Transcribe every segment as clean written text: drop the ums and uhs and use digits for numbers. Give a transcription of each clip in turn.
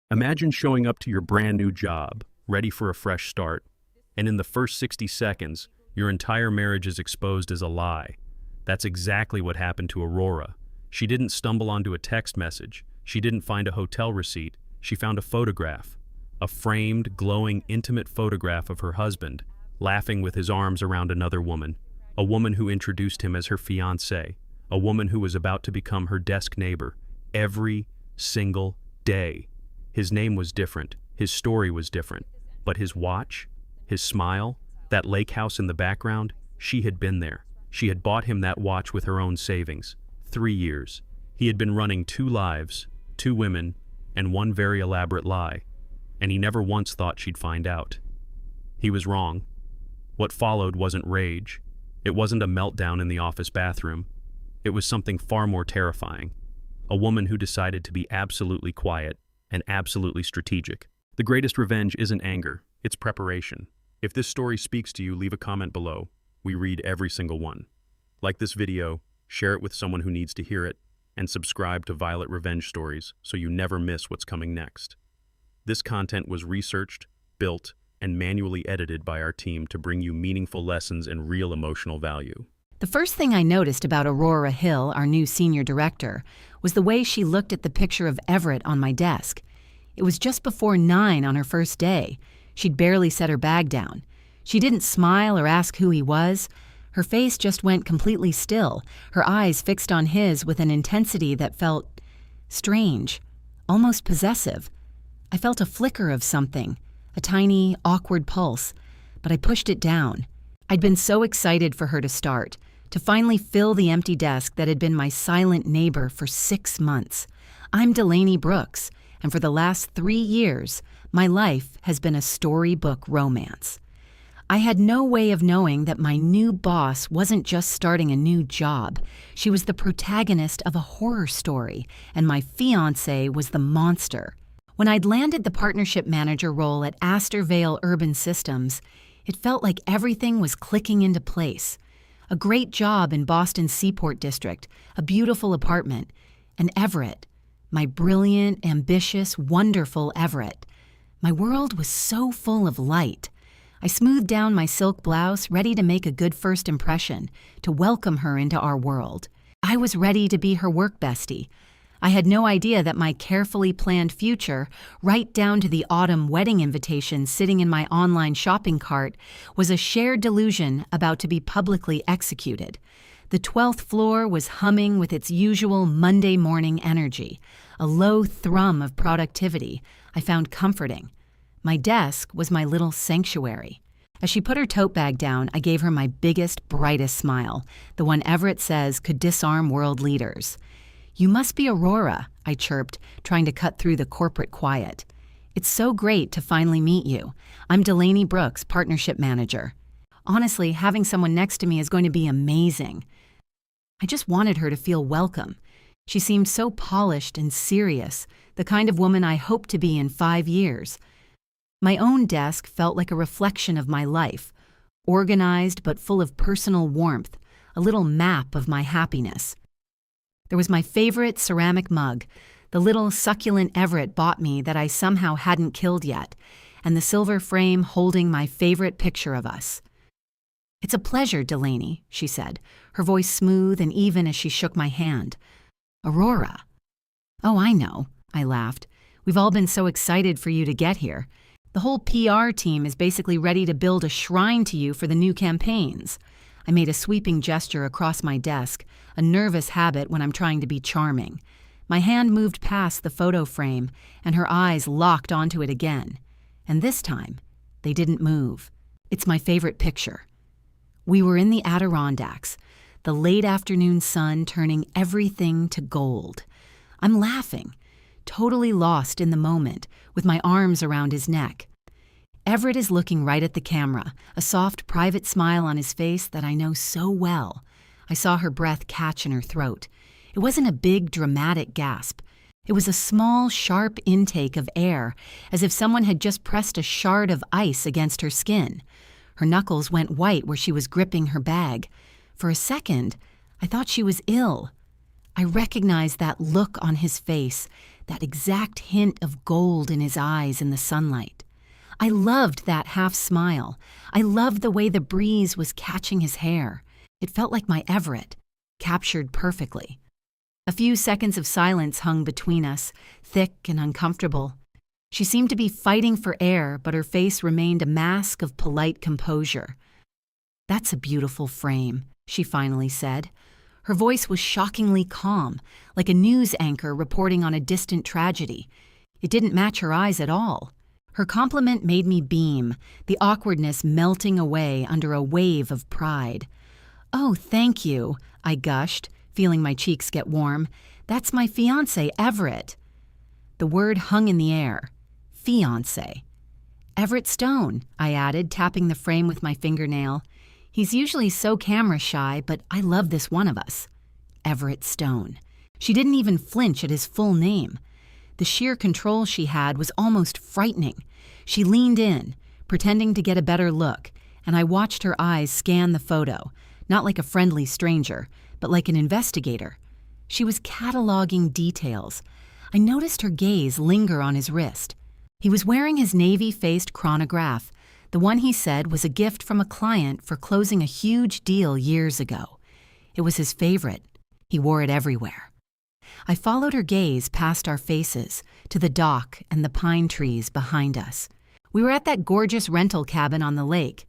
Imagine showing up to your brand new job, ready for a fresh start, and in the first 60 seconds, your entire marriage is exposed as a lie. That's exactly what happened to Aurora. She didn't stumble onto a text message. She didn't find a hotel receipt. She found a photograph. A framed, glowing, intimate photograph of her husband, laughing with his arms around another woman. A woman who introduced him as her fiancée. A woman who was about to become her desk neighbor. Every single day. His name was different, his story was different, but his watch, his smile, that lake house in the background, she had been there. She had bought him that watch with her own savings. 3 years. He had been running 2 lives, 2 women, and 1 very elaborate lie, and he never once thought she'd find out. He was wrong. What followed wasn't rage. It wasn't a meltdown in the office bathroom. It was something far more terrifying. A woman who decided to be absolutely quiet and absolutely strategic. The greatest revenge isn't anger, it's preparation. If this story speaks to you, leave a comment below. We read every single one. Like this video, share it with someone who needs to hear it, and subscribe to Violet Revenge Stories so you never miss what's coming next. This content was researched, built, and manually edited by our team to bring you meaningful lessons and real emotional value. The first thing I noticed about Aurora Hill, our new senior director, was the way she looked at the picture of Everett on my desk. It was just before 9 on her first day. She'd barely set her bag down. She didn't smile or ask who he was. Her face just went completely still, her eyes fixed on his with an intensity that felt strange, almost possessive. I felt a flicker of something, a tiny, awkward pulse, but I pushed it down. I'd been so excited for her to start, to finally fill the empty desk that had been my silent neighbor for 6 months. I'm Delaney Brooks, and for the last 3 years, my life has been a storybook romance. I had no way of knowing that my new boss wasn't just starting a new job. She was the protagonist of a horror story, and my fiancé was the monster. When I'd landed the partnership manager role at Astor Vale Urban Systems, it felt like everything was clicking into place. A great job in Boston's Seaport District, a beautiful apartment, and Everett, my brilliant, ambitious, wonderful Everett. My world was so full of light. I smoothed down my silk blouse, ready to make a good first impression, to welcome her into our world. I was ready to be her work bestie. I had no idea that my carefully planned future, right down to the autumn wedding invitation sitting in my online shopping cart, was a shared delusion about to be publicly executed. The 12th floor was humming with its usual Monday morning energy, a low thrum of productivity I found comforting. My desk was my little sanctuary. As she put her tote bag down, I gave her my biggest, brightest smile, the one Everett says could disarm world leaders. "You must be Aurora," I chirped, trying to cut through the corporate quiet. "It's so great to finally meet you. I'm Delaney Brooks, partnership manager. Honestly, having someone next to me is going to be amazing." I just wanted her to feel welcome. She seemed so polished and serious, the kind of woman I hoped to be in 5 years. My own desk felt like a reflection of my life, organized but full of personal warmth, a little map of my happiness. There was my favorite ceramic mug, the little succulent Everett bought me that I somehow hadn't killed yet, and the silver frame holding my favorite picture of us. "It's a pleasure, Delaney," she said, her voice smooth and even as she shook my hand. "Aurora." "Oh, I know," I laughed. "We've all been so excited for you to get here. The whole PR team is basically ready to build a shrine to you for the new campaigns." I made a sweeping gesture across my desk, a nervous habit when I'm trying to be charming. My hand moved past the photo frame, and her eyes locked onto it again. And this time, they didn't move. It's my favorite picture. We were in the Adirondacks, the late afternoon sun turning everything to gold. I'm laughing, totally lost in the moment, with my arms around his neck. Everett is looking right at the camera, a soft, private smile on his face that I know so well. I saw her breath catch in her throat. It wasn't a big, dramatic gasp. It was a small, sharp intake of air, as if someone had just pressed a shard of ice against her skin. Her knuckles went white where she was gripping her bag. For a second, I thought she was ill. I recognized that look on his face, that exact hint of gold in his eyes in the sunlight. I loved that half smile. I loved the way the breeze was catching his hair. It felt like my Everett, captured perfectly. A few seconds of silence hung between us, thick and uncomfortable. She seemed to be fighting for air, but her face remained a mask of polite composure. "That's a beautiful frame," she finally said. Her voice was shockingly calm, like a news anchor reporting on a distant tragedy. It didn't match her eyes at all. Her compliment made me beam, the awkwardness melting away under a wave of pride. "Oh, thank you," I gushed, feeling my cheeks get warm. "That's my fiancé, Everett." The word hung in the air. Fiancé. "Everett Stone," I added, tapping the frame with my fingernail. "He's usually so camera shy, but I love this one of us. Everett Stone." She didn't even flinch at his full name. The sheer control she had was almost frightening. She leaned in, pretending to get a better look, and I watched her eyes scan the photo, not like a friendly stranger, but like an investigator. She was cataloging details. I noticed her gaze linger on his wrist. He was wearing his navy-faced chronograph, the one he said was a gift from a client for closing a huge deal years ago. It was his favorite. He wore it everywhere. I followed her gaze past our faces, to the dock and the pine trees behind us. We were at that gorgeous rental cabin on the lake.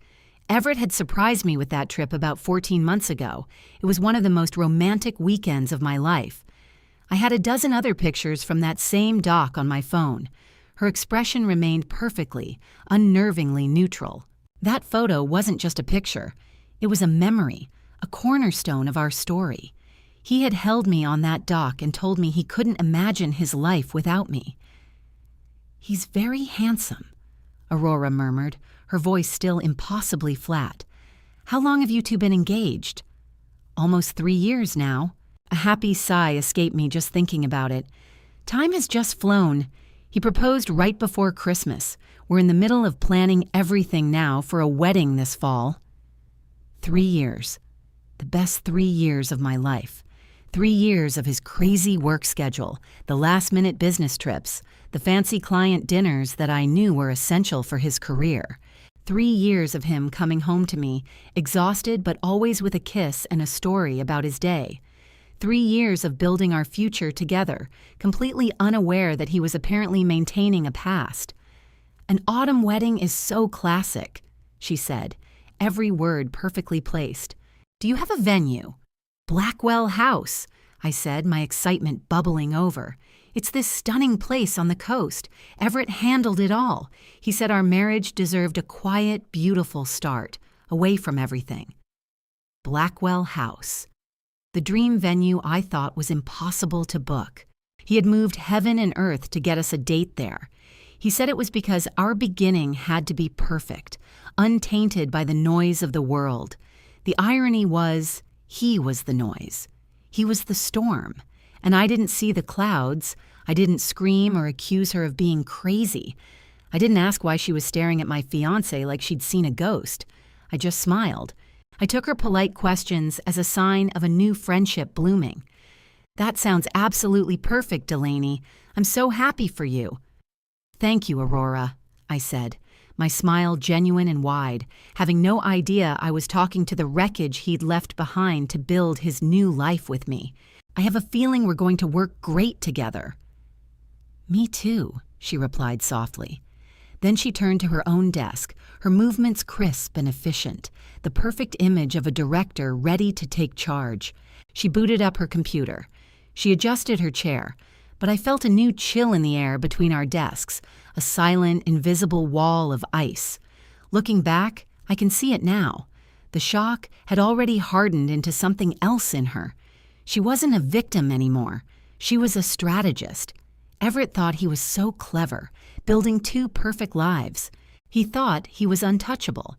Everett had surprised me with that trip about 14 months ago. It was one of the most romantic weekends of my life. I had a dozen other pictures from that same dock on my phone. Her expression remained perfectly, unnervingly neutral. That photo wasn't just a picture. It was a memory, a cornerstone of our story. He had held me on that dock and told me he couldn't imagine his life without me. "He's very handsome," Aurora murmured, her voice still impossibly flat. "How long have you two been engaged?" "Almost 3 years now." A happy sigh escaped me just thinking about it. "Time has just flown. He proposed right before Christmas. We're in the middle of planning everything now for a wedding this fall." 3 years. The best 3 years of my life. 3 years of his crazy work schedule, the last-minute business trips, the fancy client dinners that I knew were essential for his career. 3 years of him coming home to me, exhausted but always with a kiss and a story about his day. 3 years of building our future together, completely unaware that he was apparently maintaining a past. "An autumn wedding is so classic," she said, every word perfectly placed. "Do you have a venue?" "Blackwell House," I said, my excitement bubbling over. "It's this stunning place on the coast. Everett handled it all. He said our marriage deserved a quiet, beautiful start, away from everything." Blackwell House. The dream venue I thought was impossible to book. He had moved heaven and earth to get us a date there. He said it was because our beginning had to be perfect, untainted by the noise of the world. The irony was, he was the noise. He was the storm. And I didn't see the clouds. I didn't scream or accuse her of being crazy. I didn't ask why she was staring at my fiancé like she'd seen a ghost. I just smiled. I took her polite questions as a sign of a new friendship blooming. "That sounds absolutely perfect, Delaney. I'm so happy for you." "Thank you, Aurora," I said, my smile genuine and wide, having no idea I was talking to the wreckage he'd left behind to build his new life with me. "I have a feeling we're going to work great together." "Me too," she replied softly. Then she turned to her own desk, her movements crisp and efficient, the perfect image of a director ready to take charge. She booted up her computer. She adjusted her chair, but I felt a new chill in the air between our desks, a silent, invisible wall of ice. Looking back, I can see it now. The shock had already hardened into something else in her. She wasn't a victim anymore. She was a strategist. Everett thought he was so clever, building 2 perfect lives. He thought he was untouchable.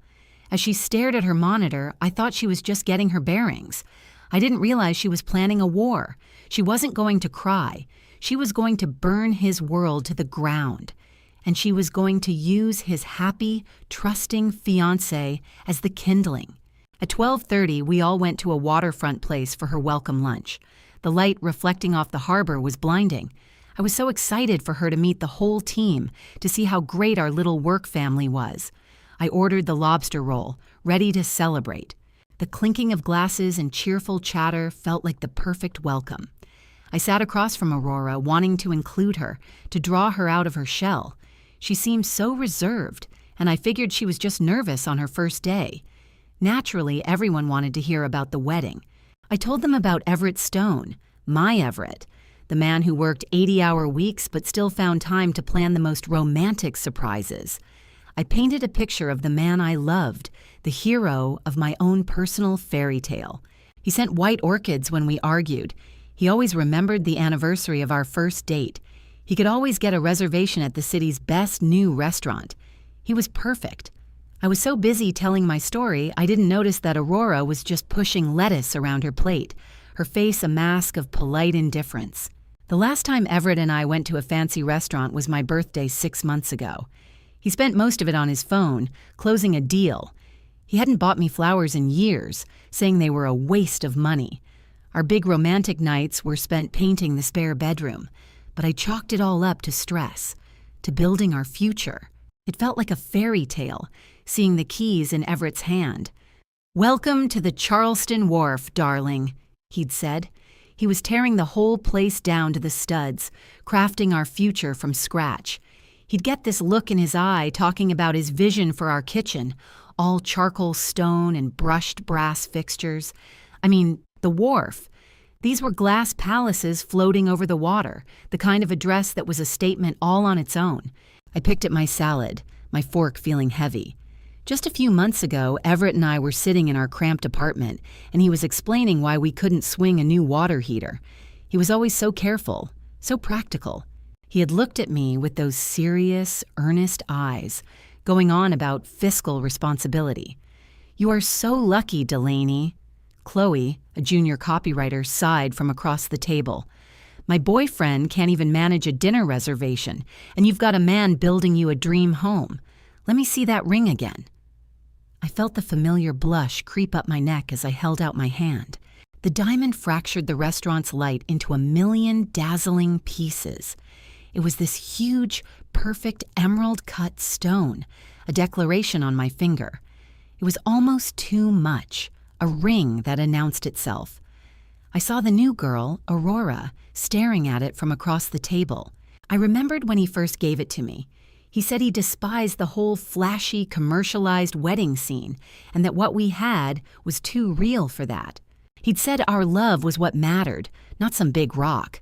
As she stared at her monitor, I thought she was just getting her bearings. I didn't realize she was planning a war. She wasn't going to cry. She was going to burn his world to the ground. And she was going to use his happy, trusting fiancé as the kindling. At 12:30, we all went to a waterfront place for her welcome lunch. The light reflecting off the harbor was blinding. I was so excited for her to meet the whole team, to see how great our little work family was. I ordered the lobster roll, ready to celebrate. The clinking of glasses and cheerful chatter felt like the perfect welcome. I sat across from Aurora, wanting to include her, to draw her out of her shell. She seemed so reserved, and I figured she was just nervous on her first day. Naturally, everyone wanted to hear about the wedding. I told them about Everett Stone, my Everett, the man who worked 80-hour weeks but still found time to plan the most romantic surprises. I painted a picture of the man I loved, the hero of my own personal fairy tale. He sent white orchids when we argued. He always remembered the anniversary of our first date. He could always get a reservation at the city's best new restaurant. He was perfect. I was so busy telling my story, I didn't notice that Aurora was just pushing lettuce around her plate, her face a mask of polite indifference. The last time Everett and I went to a fancy restaurant was my birthday 6 months ago. He spent most of it on his phone, closing a deal. He hadn't bought me flowers in years, saying they were a waste of money. Our big romantic nights were spent painting the spare bedroom, but I chalked it all up to stress, to building our future. It felt like a fairy tale, seeing the keys in Everett's hand. "Welcome to the Charleston Wharf, darling," he'd said. He was tearing the whole place down to the studs, crafting our future from scratch. He'd get this look in his eye talking about his vision for our kitchen, all charcoal stone and brushed brass fixtures. I mean, the wharf. These were glass palaces floating over the water, the kind of address that was a statement all on its own. I picked at my salad, my fork feeling heavy. Just a few months ago, Everett and I were sitting in our cramped apartment, and he was explaining why we couldn't swing a new water heater. He was always so careful, so practical. He had looked at me with those serious, earnest eyes, going on about fiscal responsibility. "You are so lucky, Delaney." Chloe, a junior copywriter, sighed from across the table. "My boyfriend can't even manage a dinner reservation, and you've got a man building you a dream home. Let me see that ring again." I felt the familiar blush creep up my neck as I held out my hand. The diamond fractured the restaurant's light into 1,000,000 dazzling pieces. It was this huge, perfect emerald-cut stone, a declaration on my finger. It was almost too much, a ring that announced itself. I saw the new girl, Aurora, staring at it from across the table. I remembered when he first gave it to me. He said he despised the whole flashy, commercialized wedding scene, and that what we had was too real for that. He'd said our love was what mattered, not some big rock.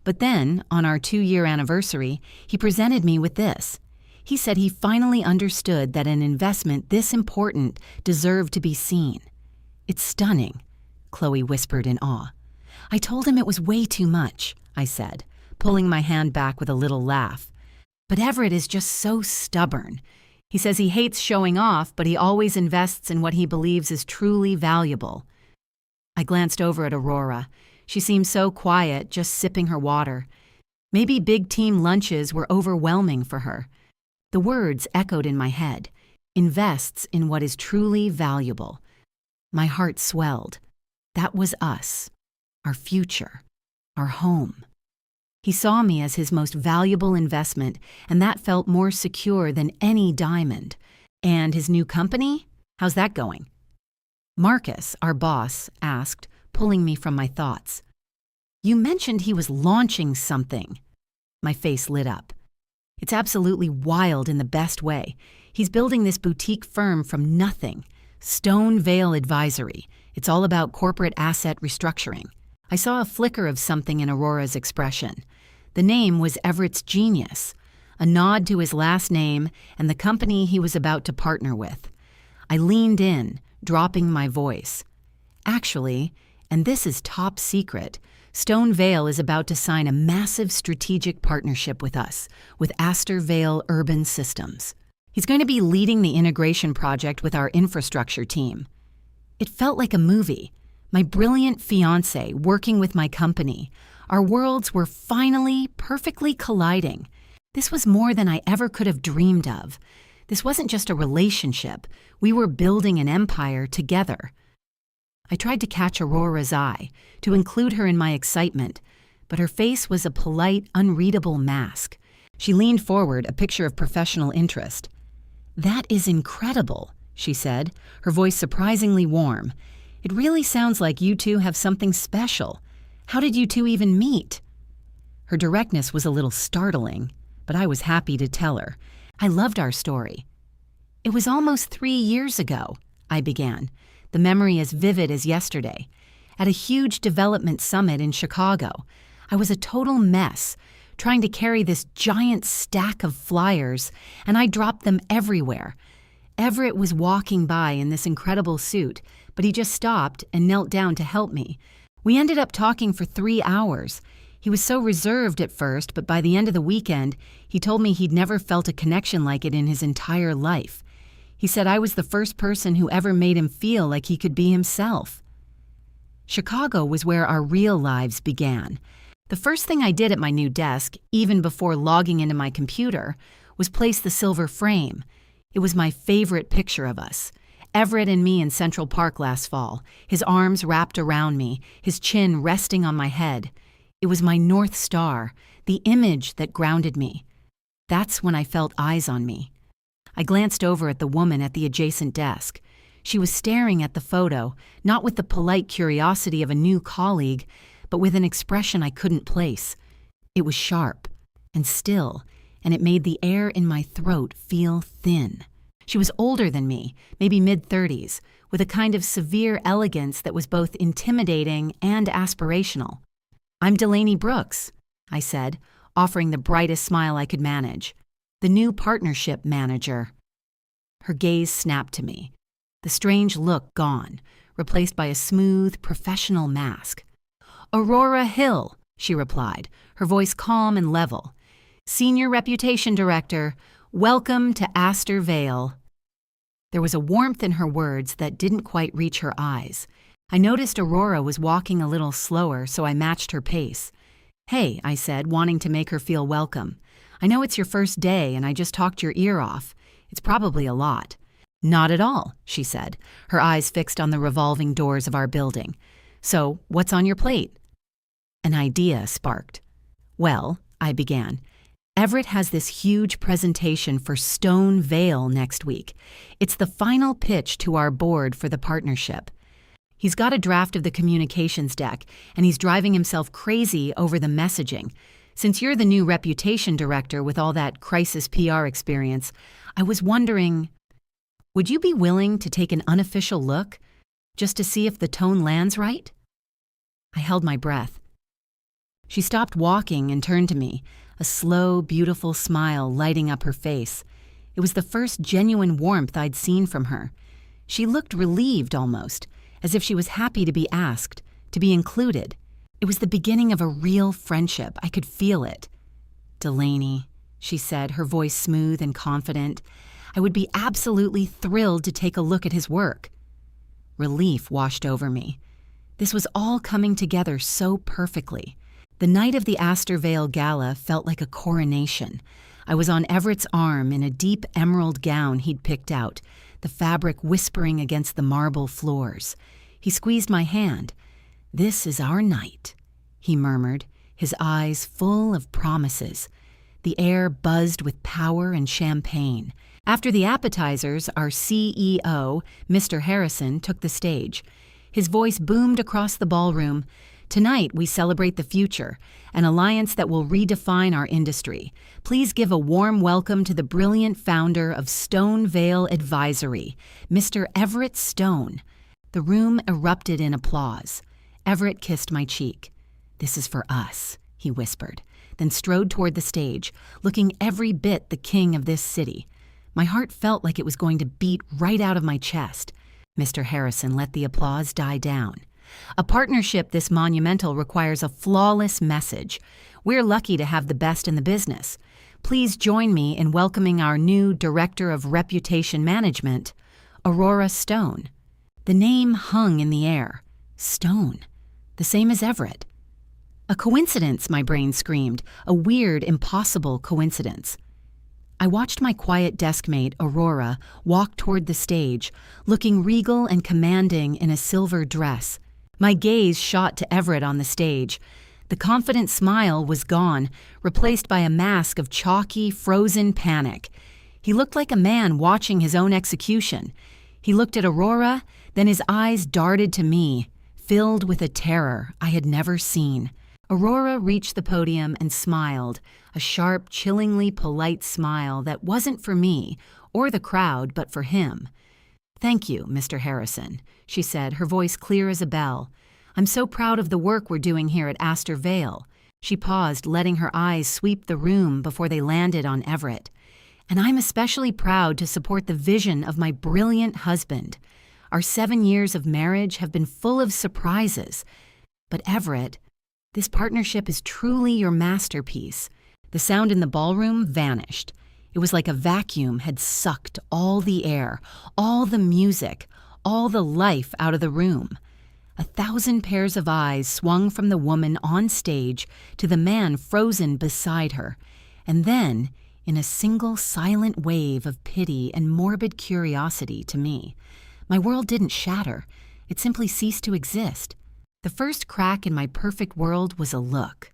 But then, on our 2-year anniversary, he presented me with this. He said he finally understood that an investment this important deserved to be seen. "It's stunning," Chloe whispered in awe. "I told him it was way too much," I said, pulling my hand back with a little laugh. "But Everett is just so stubborn. He says he hates showing off, but he always invests in what he believes is truly valuable." I glanced over at Aurora. She seemed so quiet, just sipping her water. Maybe big team lunches were overwhelming for her. The words echoed in my head. Invests in what is truly valuable. My heart swelled. That was us. Our future. Our home. He saw me as his most valuable investment, and that felt more secure than any diamond. And his new company? How's that going? Marcus, our boss, asked, pulling me from my thoughts. "You mentioned he was launching something." My face lit up. "It's absolutely wild in the best way. He's building this boutique firm from nothing. Stone Vale Advisory. It's all about corporate asset restructuring." I saw a flicker of something in Aurora's expression. The name was Everett's Genius, a nod to his last name and the company he was about to partner with. I leaned in, dropping my voice. "Actually, and this is top secret, Stone Vale is about to sign a massive strategic partnership with us, with Astor Vale Urban Systems. He's going to be leading the integration project with our infrastructure team." It felt like a movie. My brilliant fiancé working with my company. Our worlds were finally perfectly colliding. This was more than I ever could have dreamed of. This wasn't just a relationship. We were building an empire together. I tried to catch Aurora's eye, to include her in my excitement, but her face was a polite, unreadable mask. She leaned forward, a picture of professional interest. "That is incredible," she said, her voice surprisingly warm. "It really sounds like you two have something special. How did you two even meet?" Her directness was a little startling, but I was happy to tell her. I loved our story. "It was almost 3 years ago," I began, the memory as vivid as yesterday. "At a huge development summit in Chicago. I was a total mess, trying to carry this giant stack of flyers, and I dropped them everywhere. Everett was walking by in this incredible suit, but he just stopped and knelt down to help me. We ended up talking for 3 hours. He was so reserved at first, but by the end of the weekend, he told me he'd never felt a connection like it in his entire life. He said I was the first person who ever made him feel like he could be himself." Chicago was where our real lives began. The first thing I did at my new desk, even before logging into my computer, was place the silver frame. It was my favorite picture of us. Everett and me in Central Park last fall, his arms wrapped around me, his chin resting on my head. It was my North Star, the image that grounded me. That's when I felt eyes on me. I glanced over at the woman at the adjacent desk. She was staring at the photo, not with the polite curiosity of a new colleague, but with an expression I couldn't place. It was sharp and still, and it made the air in my throat feel thin. She was older than me, maybe mid-30s, with a kind of severe elegance that was both intimidating and aspirational. "I'm Delaney Brooks," I said, offering the brightest smile I could manage. "The new partnership manager." Her gaze snapped to me, the strange look gone, replaced by a smooth, professional mask. "Aurora Hill," she replied, her voice calm and level. "Senior Reputation Director, welcome to Astor Vale." There was a warmth in her words that didn't quite reach her eyes. I noticed Aurora was walking a little slower, so I matched her pace. "Hey," I said, wanting to make her feel welcome. "I know it's your first day and I just talked your ear off. It's probably a lot." "Not at all," she said, her eyes fixed on the revolving doors of our building. "So, what's on your plate?" An idea sparked. "Well," I began, "Everett has this huge presentation for Stone Vale next week. It's the final pitch to our board for the partnership. He's got a draft of the communications deck, and he's driving himself crazy over the messaging. Since you're the new reputation director with all that crisis PR experience, I was wondering, would you be willing to take an unofficial look, just to see if the tone lands right?" I held my breath. She stopped walking and turned to me, a slow, beautiful smile lighting up her face. It was the first genuine warmth I'd seen from her. She looked relieved almost, as if she was happy to be asked, to be included. It was the beginning of a real friendship. I could feel it. "Delaney," she said, her voice smooth and confident, "I would be absolutely thrilled to take a look at his work." Relief washed over me. This was all coming together so perfectly. The night of the Astor Vale Gala felt like a coronation. I was on Everett's arm in a deep emerald gown he'd picked out, the fabric whispering against the marble floors. He squeezed my hand. "This is our night," he murmured, his eyes full of promises. The air buzzed with power and champagne. After the appetizers, our CEO, Mr. Harrison, took the stage. His voice boomed across the ballroom. "Tonight, we celebrate the future, an alliance that will redefine our industry. Please give a warm welcome to the brilliant founder of Stone Vale Advisory, Mr. Everett Stone." The room erupted in applause. Everett kissed my cheek. "This is for us," he whispered, then strode toward the stage, looking every bit the king of this city. My heart felt like it was going to beat right out of my chest. Mr. Harrison let the applause die down. "A partnership this monumental requires a flawless message. We're lucky to have the best in the business. Please join me in welcoming our new Director of Reputation Management, Aurora Stone." The name hung in the air. Stone. The same as Everett. A coincidence, my brain screamed. A weird, impossible coincidence. I watched my quiet deskmate, Aurora, walk toward the stage, looking regal and commanding in a silver dress. My gaze shot to Everett on the stage. The confident smile was gone, replaced by a mask of chalky, frozen panic. He looked like a man watching his own execution. He looked at Aurora, then his eyes darted to me, filled with a terror I had never seen. Aurora reached the podium and smiled, a sharp, chillingly polite smile that wasn't for me or the crowd, but for him. "Thank you, Mr. Harrison," she said, her voice clear as a bell. "I'm so proud of the work we're doing here at Astor Vale." She paused, letting her eyes sweep the room before they landed on Everett. "And I'm especially proud to support the vision of my brilliant husband. Our 7 years of marriage have been full of surprises. But Everett, this partnership is truly your masterpiece." The sound in the ballroom vanished. It was like a vacuum had sucked all the air, all the music, all the life out of the room. 1,000 pairs of eyes swung from the woman on stage to the man frozen beside her, and then, in a single silent wave of pity and morbid curiosity to me, my world didn't shatter, it simply ceased to exist. The first crack in my perfect world was a look.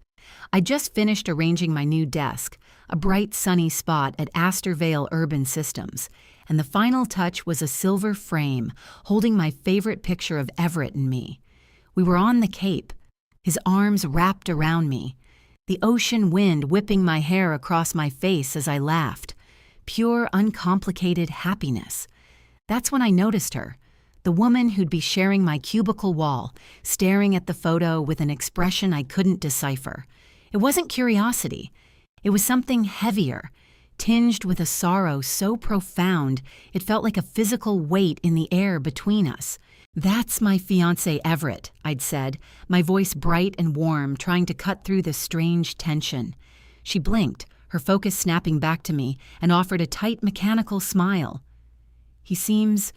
I'd just finished arranging my new desk, a bright sunny spot at Astor Vale Urban Systems, and the final touch was a silver frame holding my favorite picture of Everett and me. We were on the Cape, his arms wrapped around me, the ocean wind whipping my hair across my face as I laughed. Pure, uncomplicated happiness. That's when I noticed her, the woman who'd be sharing my cubicle wall, staring at the photo with an expression I couldn't decipher. It wasn't curiosity. It was something heavier, tinged with a sorrow so profound it felt like a physical weight in the air between us. "That's my fiancé Everett," I'd said, my voice bright and warm, trying to cut through the strange tension. She blinked, her focus snapping back to me, and offered a tight mechanical smile. "He seems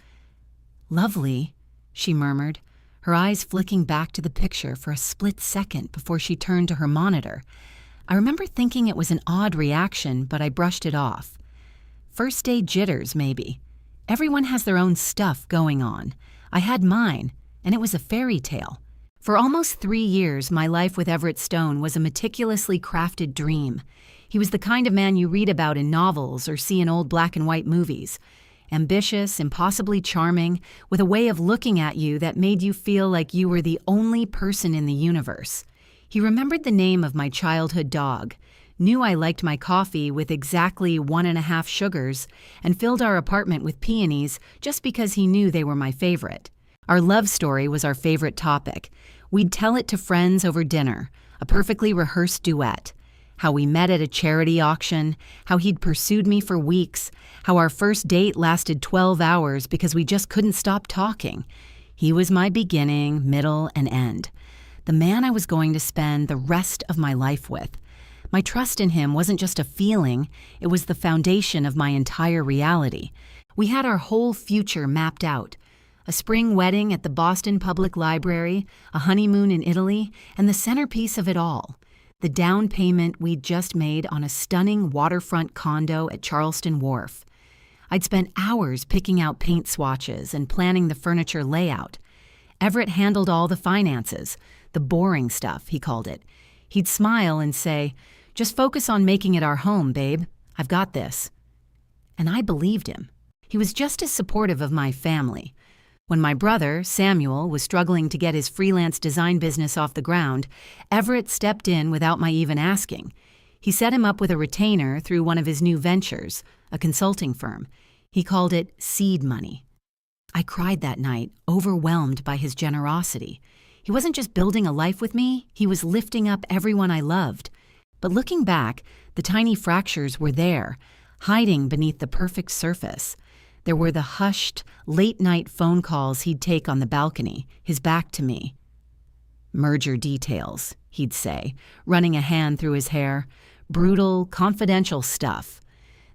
lovely," she murmured, her eyes flicking back to the picture for a split second before she turned to her monitor. I remember thinking it was an odd reaction, but I brushed it off. First day jitters, maybe. Everyone has their own stuff going on. I had mine, and it was a fairy tale. For almost 3 years, my life with Everett Stone was a meticulously crafted dream. He was the kind of man you read about in novels or see in old black and white movies. Ambitious, impossibly charming, with a way of looking at you that made you feel like you were the only person in the universe. He remembered the name of my childhood dog, knew I liked my coffee with exactly 1.5 sugars, and filled our apartment with peonies just because he knew they were my favorite. Our love story was our favorite topic. We'd tell it to friends over dinner, a perfectly rehearsed duet. How we met at a charity auction, how he'd pursued me for weeks, how our first date lasted 12 hours because we just couldn't stop talking. He was my beginning, middle, and end. The man I was going to spend the rest of my life with. My trust in him wasn't just a feeling, it was the foundation of my entire reality. We had our whole future mapped out. A spring wedding at the Boston Public Library, a honeymoon in Italy, and the centerpiece of it all, the down payment we'd just made on a stunning waterfront condo at Charleston Wharf. I'd spent hours picking out paint swatches and planning the furniture layout. Everett handled all the finances, the boring stuff, he called it. He'd smile and say, "Just focus on making it our home, babe. I've got this." And I believed him. He was just as supportive of my family. When my brother, Samuel, was struggling to get his freelance design business off the ground, Everett stepped in without my even asking. He set him up with a retainer through one of his new ventures, a consulting firm. He called it seed money. I cried that night, overwhelmed by his generosity. He wasn't just building a life with me, he was lifting up everyone I loved. But looking back, the tiny fractures were there, hiding beneath the perfect surface. There were the hushed, late-night phone calls he'd take on the balcony, his back to me. "Merger details," he'd say, running a hand through his hair. Brutal, confidential stuff.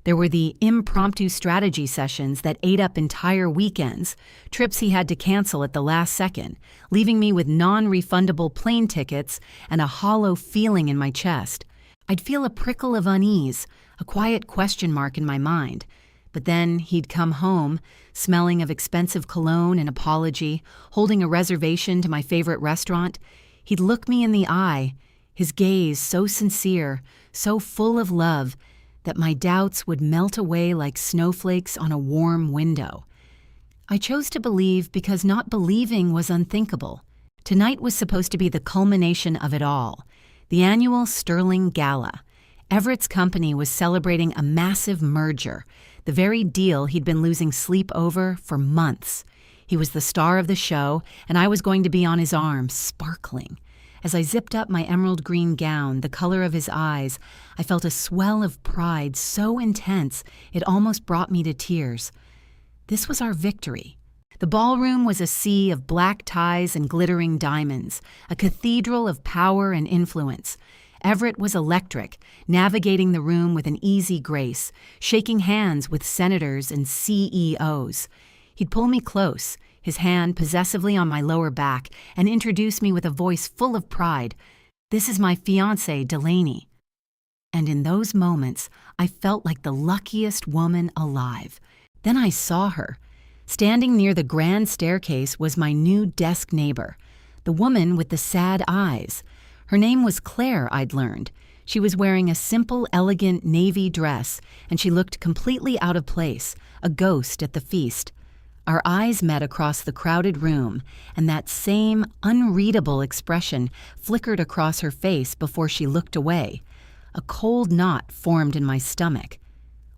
There were the impromptu strategy sessions that ate up entire weekends, trips he had to cancel at the last second, leaving me with non-refundable plane tickets and a hollow feeling in my chest. I'd feel a prickle of unease, a quiet question mark in my mind. But then he'd come home, smelling of expensive cologne and apology, holding a reservation to my favorite restaurant. He'd look me in the eye, his gaze so sincere, so full of love, that my doubts would melt away like snowflakes on a warm window. I chose to believe because not believing was unthinkable. Tonight was supposed to be the culmination of it all, the annual Sterling Gala. Everett's company was celebrating a massive merger, the very deal he'd been losing sleep over for months. He was the star of the show, and I was going to be on his arm, sparkling. As I zipped up my emerald green gown, the color of his eyes, I felt a swell of pride so intense it almost brought me to tears. This was our victory. The ballroom was a sea of black ties and glittering diamonds, a cathedral of power and influence. Everett was electric, navigating the room with an easy grace, shaking hands with senators and CEOs. He'd pull me close, his hand possessively on my lower back, and introduce me with a voice full of pride. "This is my fiancée, Delaney." And in those moments, I felt like the luckiest woman alive. Then I saw her. Standing near the grand staircase was my new desk neighbor, the woman with the sad eyes. Her name was Claire, I'd learned. She was wearing a simple, elegant navy dress, and she looked completely out of place, a ghost at the feast. Our eyes met across the crowded room, and that same unreadable expression flickered across her face before she looked away. A cold knot formed in my stomach.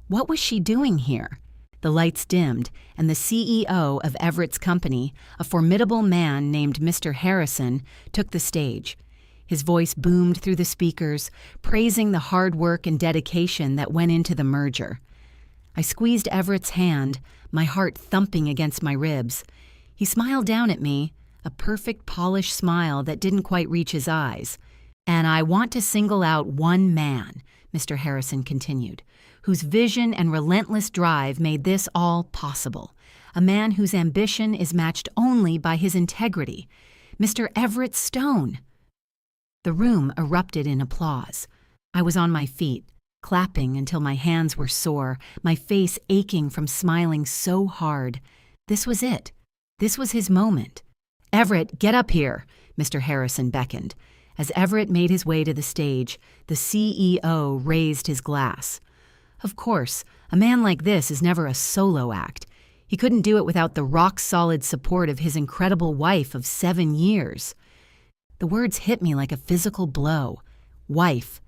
What was she doing here? The lights dimmed, and the CEO of Everett's company, a formidable man named Mr. Harrison, took the stage. His voice boomed through the speakers, praising the hard work and dedication that went into the merger. I squeezed Everett's hand, my heart thumping against my ribs. He smiled down at me, a perfect polished smile that didn't quite reach his eyes. "And I want to single out one man," Mr. Harrison continued, "whose vision and relentless drive made this all possible. A man whose ambition is matched only by his integrity. Mr. Everett Stone." The room erupted in applause. I was on my feet, clapping until my hands were sore, my face aching from smiling so hard. This was it. This was his moment. "Everett, get up here," Mr. Harrison beckoned. As Everett made his way to the stage, the CEO raised his glass. Of course, a man like this is never a solo act. He couldn't do it without the rock-solid support of his incredible wife of 7 years. The words hit me like a physical blow. Wife.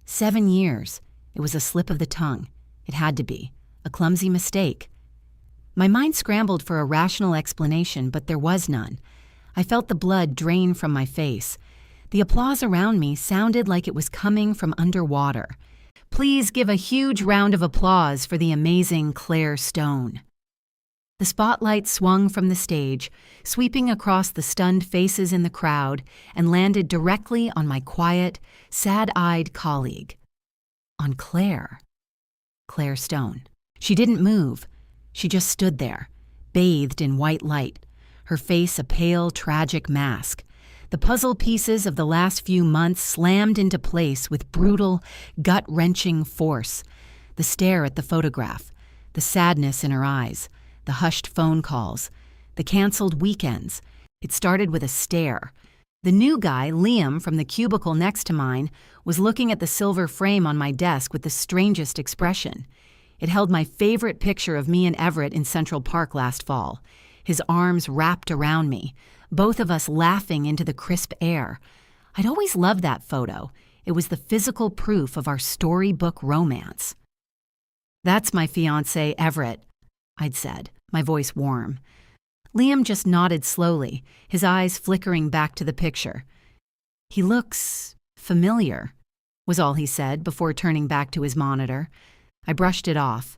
7 years. It was a slip of the tongue. It had to be. A clumsy mistake. My mind scrambled for a rational explanation, but there was none. I felt the blood drain from my face. The applause around me sounded like it was coming from underwater. Please give a huge round of applause for the amazing Claire Stone. The spotlight swung from the stage, sweeping across the stunned faces in the crowd, and landed directly on my quiet, sad-eyed colleague. On Claire. Claire Stone. She didn't move. She just stood there, bathed in white light, her face a pale, tragic mask. The puzzle pieces of the last few months slammed into place with brutal, gut-wrenching force. The stare at the photograph, the sadness in her eyes, the hushed phone calls, the canceled weekends. It started with a stare. The new guy, Liam, from the cubicle next to mine, was looking at the silver frame on my desk with the strangest expression. It held my favorite picture of me and Everett in Central Park last fall, his arms wrapped around me, both of us laughing into the crisp air. I'd always loved that photo. It was the physical proof of our storybook romance. "That's my fiancé, Everett," I'd said, my voice warm. Liam just nodded slowly, his eyes flickering back to the picture. "He looks familiar," was all he said before turning back to his monitor. I brushed it off.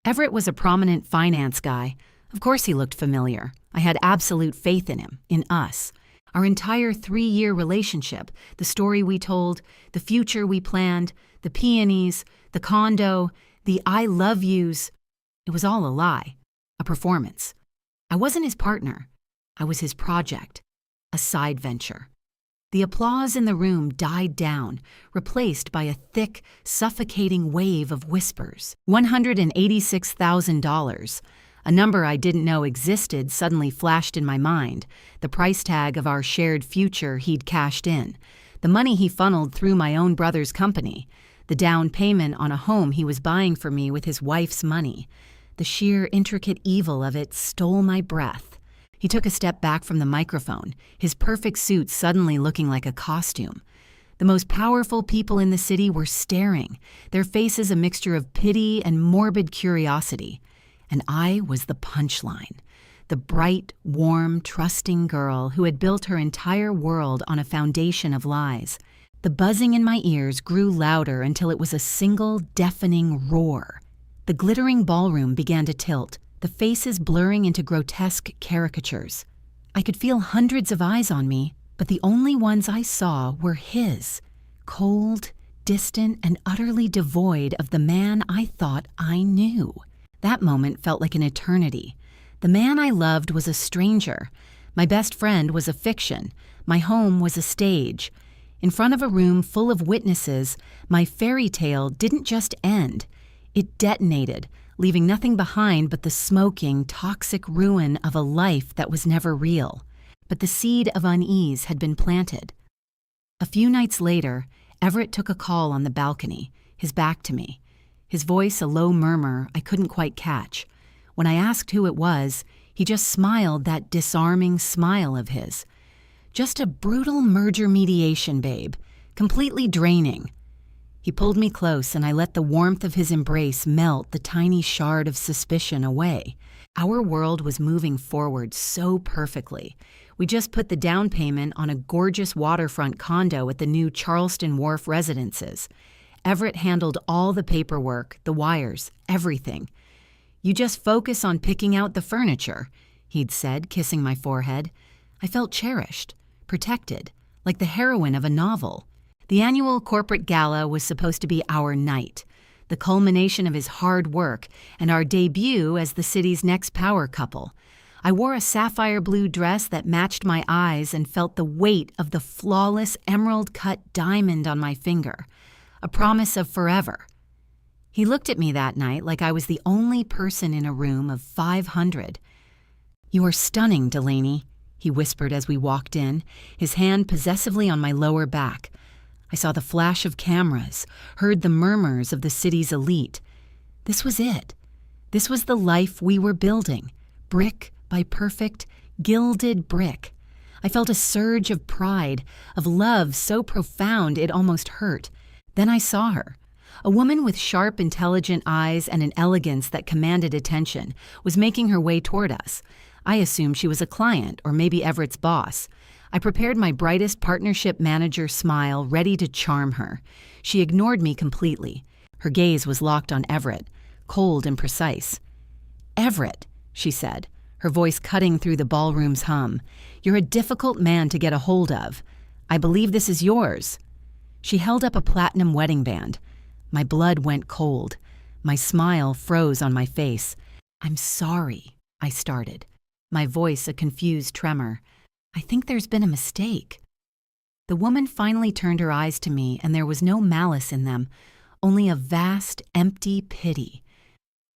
Everett was a prominent finance guy. Of course he looked familiar. I had absolute faith in him, in us. Our entire 3-year relationship, the story we told, the future we planned, the peonies, the condo, the I love yous. It was all a lie, a performance. I wasn't his partner. I was his project, a side venture. The applause in the room died down, replaced by a thick, suffocating wave of whispers. $186,000. A number I didn't know existed suddenly flashed in my mind, the price tag of our shared future he'd cashed in. The money he funneled through my own brother's company. The down payment on a home he was buying for me with his wife's money. The sheer intricate evil of it stole my breath. He took a step back from the microphone, his perfect suit suddenly looking like a costume. The most powerful people in the city were staring, their faces a mixture of pity and morbid curiosity. And I was the punchline. The bright, warm, trusting girl who had built her entire world on a foundation of lies. The buzzing in my ears grew louder until it was a single, deafening roar. The glittering ballroom began to tilt, the faces blurring into grotesque caricatures. I could feel hundreds of eyes on me, but the only ones I saw were his, cold, distant, and utterly devoid of the man I thought I knew. That moment felt like an eternity. The man I loved was a stranger. My best friend was a fiction. My home was a stage. In front of a room full of witnesses, my fairy tale didn't just end. It detonated, leaving nothing behind but the smoking, toxic ruin of a life that was never real. But the seed of unease had been planted. A few nights later, Everett took a call on the balcony, his back to me. His voice a low murmur I couldn't quite catch. When I asked who it was, he just smiled that disarming smile of his. Just a brutal merger mediation, babe, completely draining. He pulled me close and I let the warmth of his embrace melt the tiny shard of suspicion away. Our world was moving forward so perfectly. We just put the down payment on a gorgeous waterfront condo at the new Charleston Wharf Residences. Everett handled all the paperwork, the wires, everything. You just focus on picking out the furniture, he'd said, kissing my forehead. I felt cherished, protected, like the heroine of a novel. The annual corporate gala was supposed to be our night, the culmination of his hard work and our debut as the city's next power couple. I wore a sapphire blue dress that matched my eyes and felt the weight of the flawless emerald-cut diamond on my finger, a promise of forever. He looked at me that night like I was the only person in a room of 500. "You are stunning, Delaney," he whispered as we walked in, his hand possessively on my lower back. I saw the flash of cameras, heard the murmurs of the city's elite. This was it. This was the life we were building, brick by perfect, gilded brick. I felt a surge of pride, of love so profound it almost hurt. Then I saw her. A woman with sharp, intelligent eyes and an elegance that commanded attention was making her way toward us. I assumed she was a client or maybe Everett's boss. I prepared my brightest partnership manager smile, ready to charm her. She ignored me completely. Her gaze was locked on Everett, cold and precise. "Everett," she said, her voice cutting through the ballroom's hum, "you're a difficult man to get a hold of. I believe this is yours." She held up a platinum wedding band. My blood went cold. My smile froze on my face. "I'm sorry," I started, my voice a confused tremor. "I think there's been a mistake." The woman finally turned her eyes to me, and there was no malice in them, only a vast, empty pity.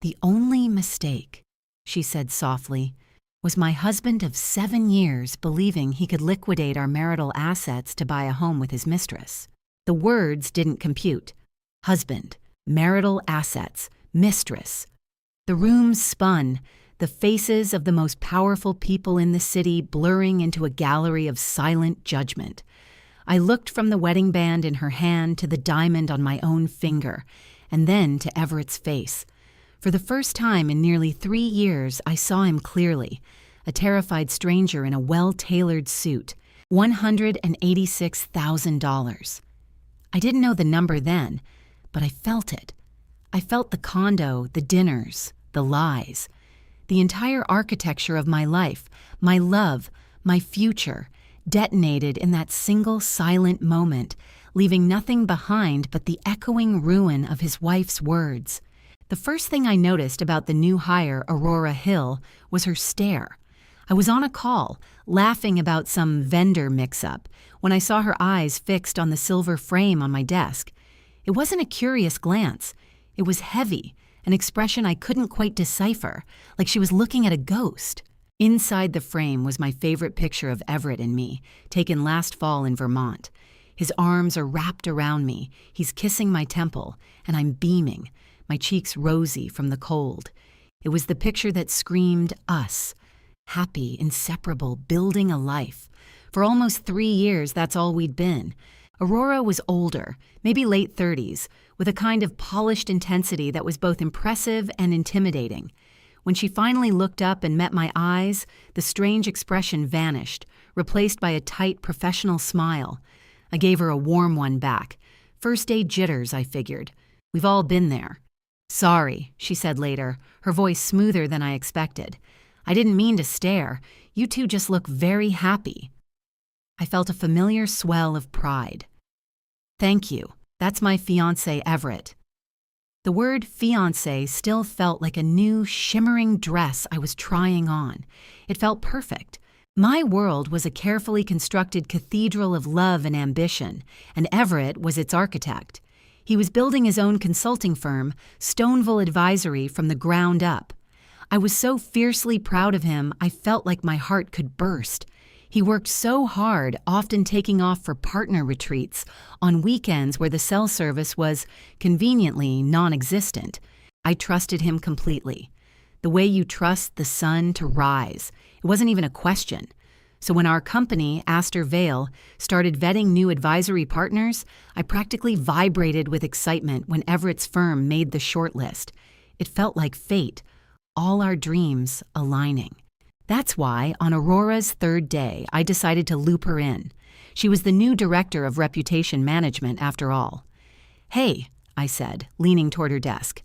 "The only mistake," she said softly, "was my husband of 7 years believing he could liquidate our marital assets to buy a home with his mistress." The words didn't compute. Husband, marital assets, mistress. The room spun, the faces of the most powerful people in the city blurring into a gallery of silent judgment. I looked from the wedding band in her hand to the diamond on my own finger, and then to Everett's face. For the first time in nearly 3 years, I saw him clearly, a terrified stranger in a well-tailored suit, $186,000. I didn't know the number then, but I felt it. I felt the condo, the dinners, the lies. The entire architecture of my life, my love, my future, detonated in that single silent moment, leaving nothing behind but the echoing ruin of his wife's words. The first thing I noticed about the new hire, Aurora Hill, was her stare. I was on a call, laughing about some vendor mix-up, when I saw her eyes fixed on the silver frame on my desk. It wasn't a curious glance. It was heavy, an expression I couldn't quite decipher, like she was looking at a ghost. Inside the frame was my favorite picture of Everett and me, taken last fall in Vermont. His arms are wrapped around me, he's kissing my temple, and I'm beaming, my cheeks rosy from the cold. It was the picture that screamed us. Happy, inseparable, building a life. For almost 3 years, that's all we'd been. Aurora was older, maybe late 30s, with a kind of polished intensity that was both impressive and intimidating. When she finally looked up and met my eyes, the strange expression vanished, replaced by a tight, professional smile. I gave her a warm one back. First-day jitters, I figured. We've all been there. Sorry, she said later, her voice smoother than I expected. I didn't mean to stare. You two just look very happy. I felt a familiar swell of pride. Thank you. That's my fiancé, Everett. The word fiancé still felt like a new, shimmering dress I was trying on. It felt perfect. My world was a carefully constructed cathedral of love and ambition, and Everett was its architect. He was building his own consulting firm, Stoneville Advisory, from the ground up. I was so fiercely proud of him, I felt like my heart could burst. He worked so hard, often taking off for partner retreats on weekends where the cell service was conveniently non-existent. I trusted him completely. The way you trust the sun to rise. It wasn't even a question. So when our company, Astor Vale, started vetting new advisory partners, I practically vibrated with excitement when Everett's firm made the shortlist. It felt like fate, all our dreams aligning. That's why, on Aurora's 3rd day, I decided to loop her in. She was the new director of reputation management, after all. Hey, I said, leaning toward her desk.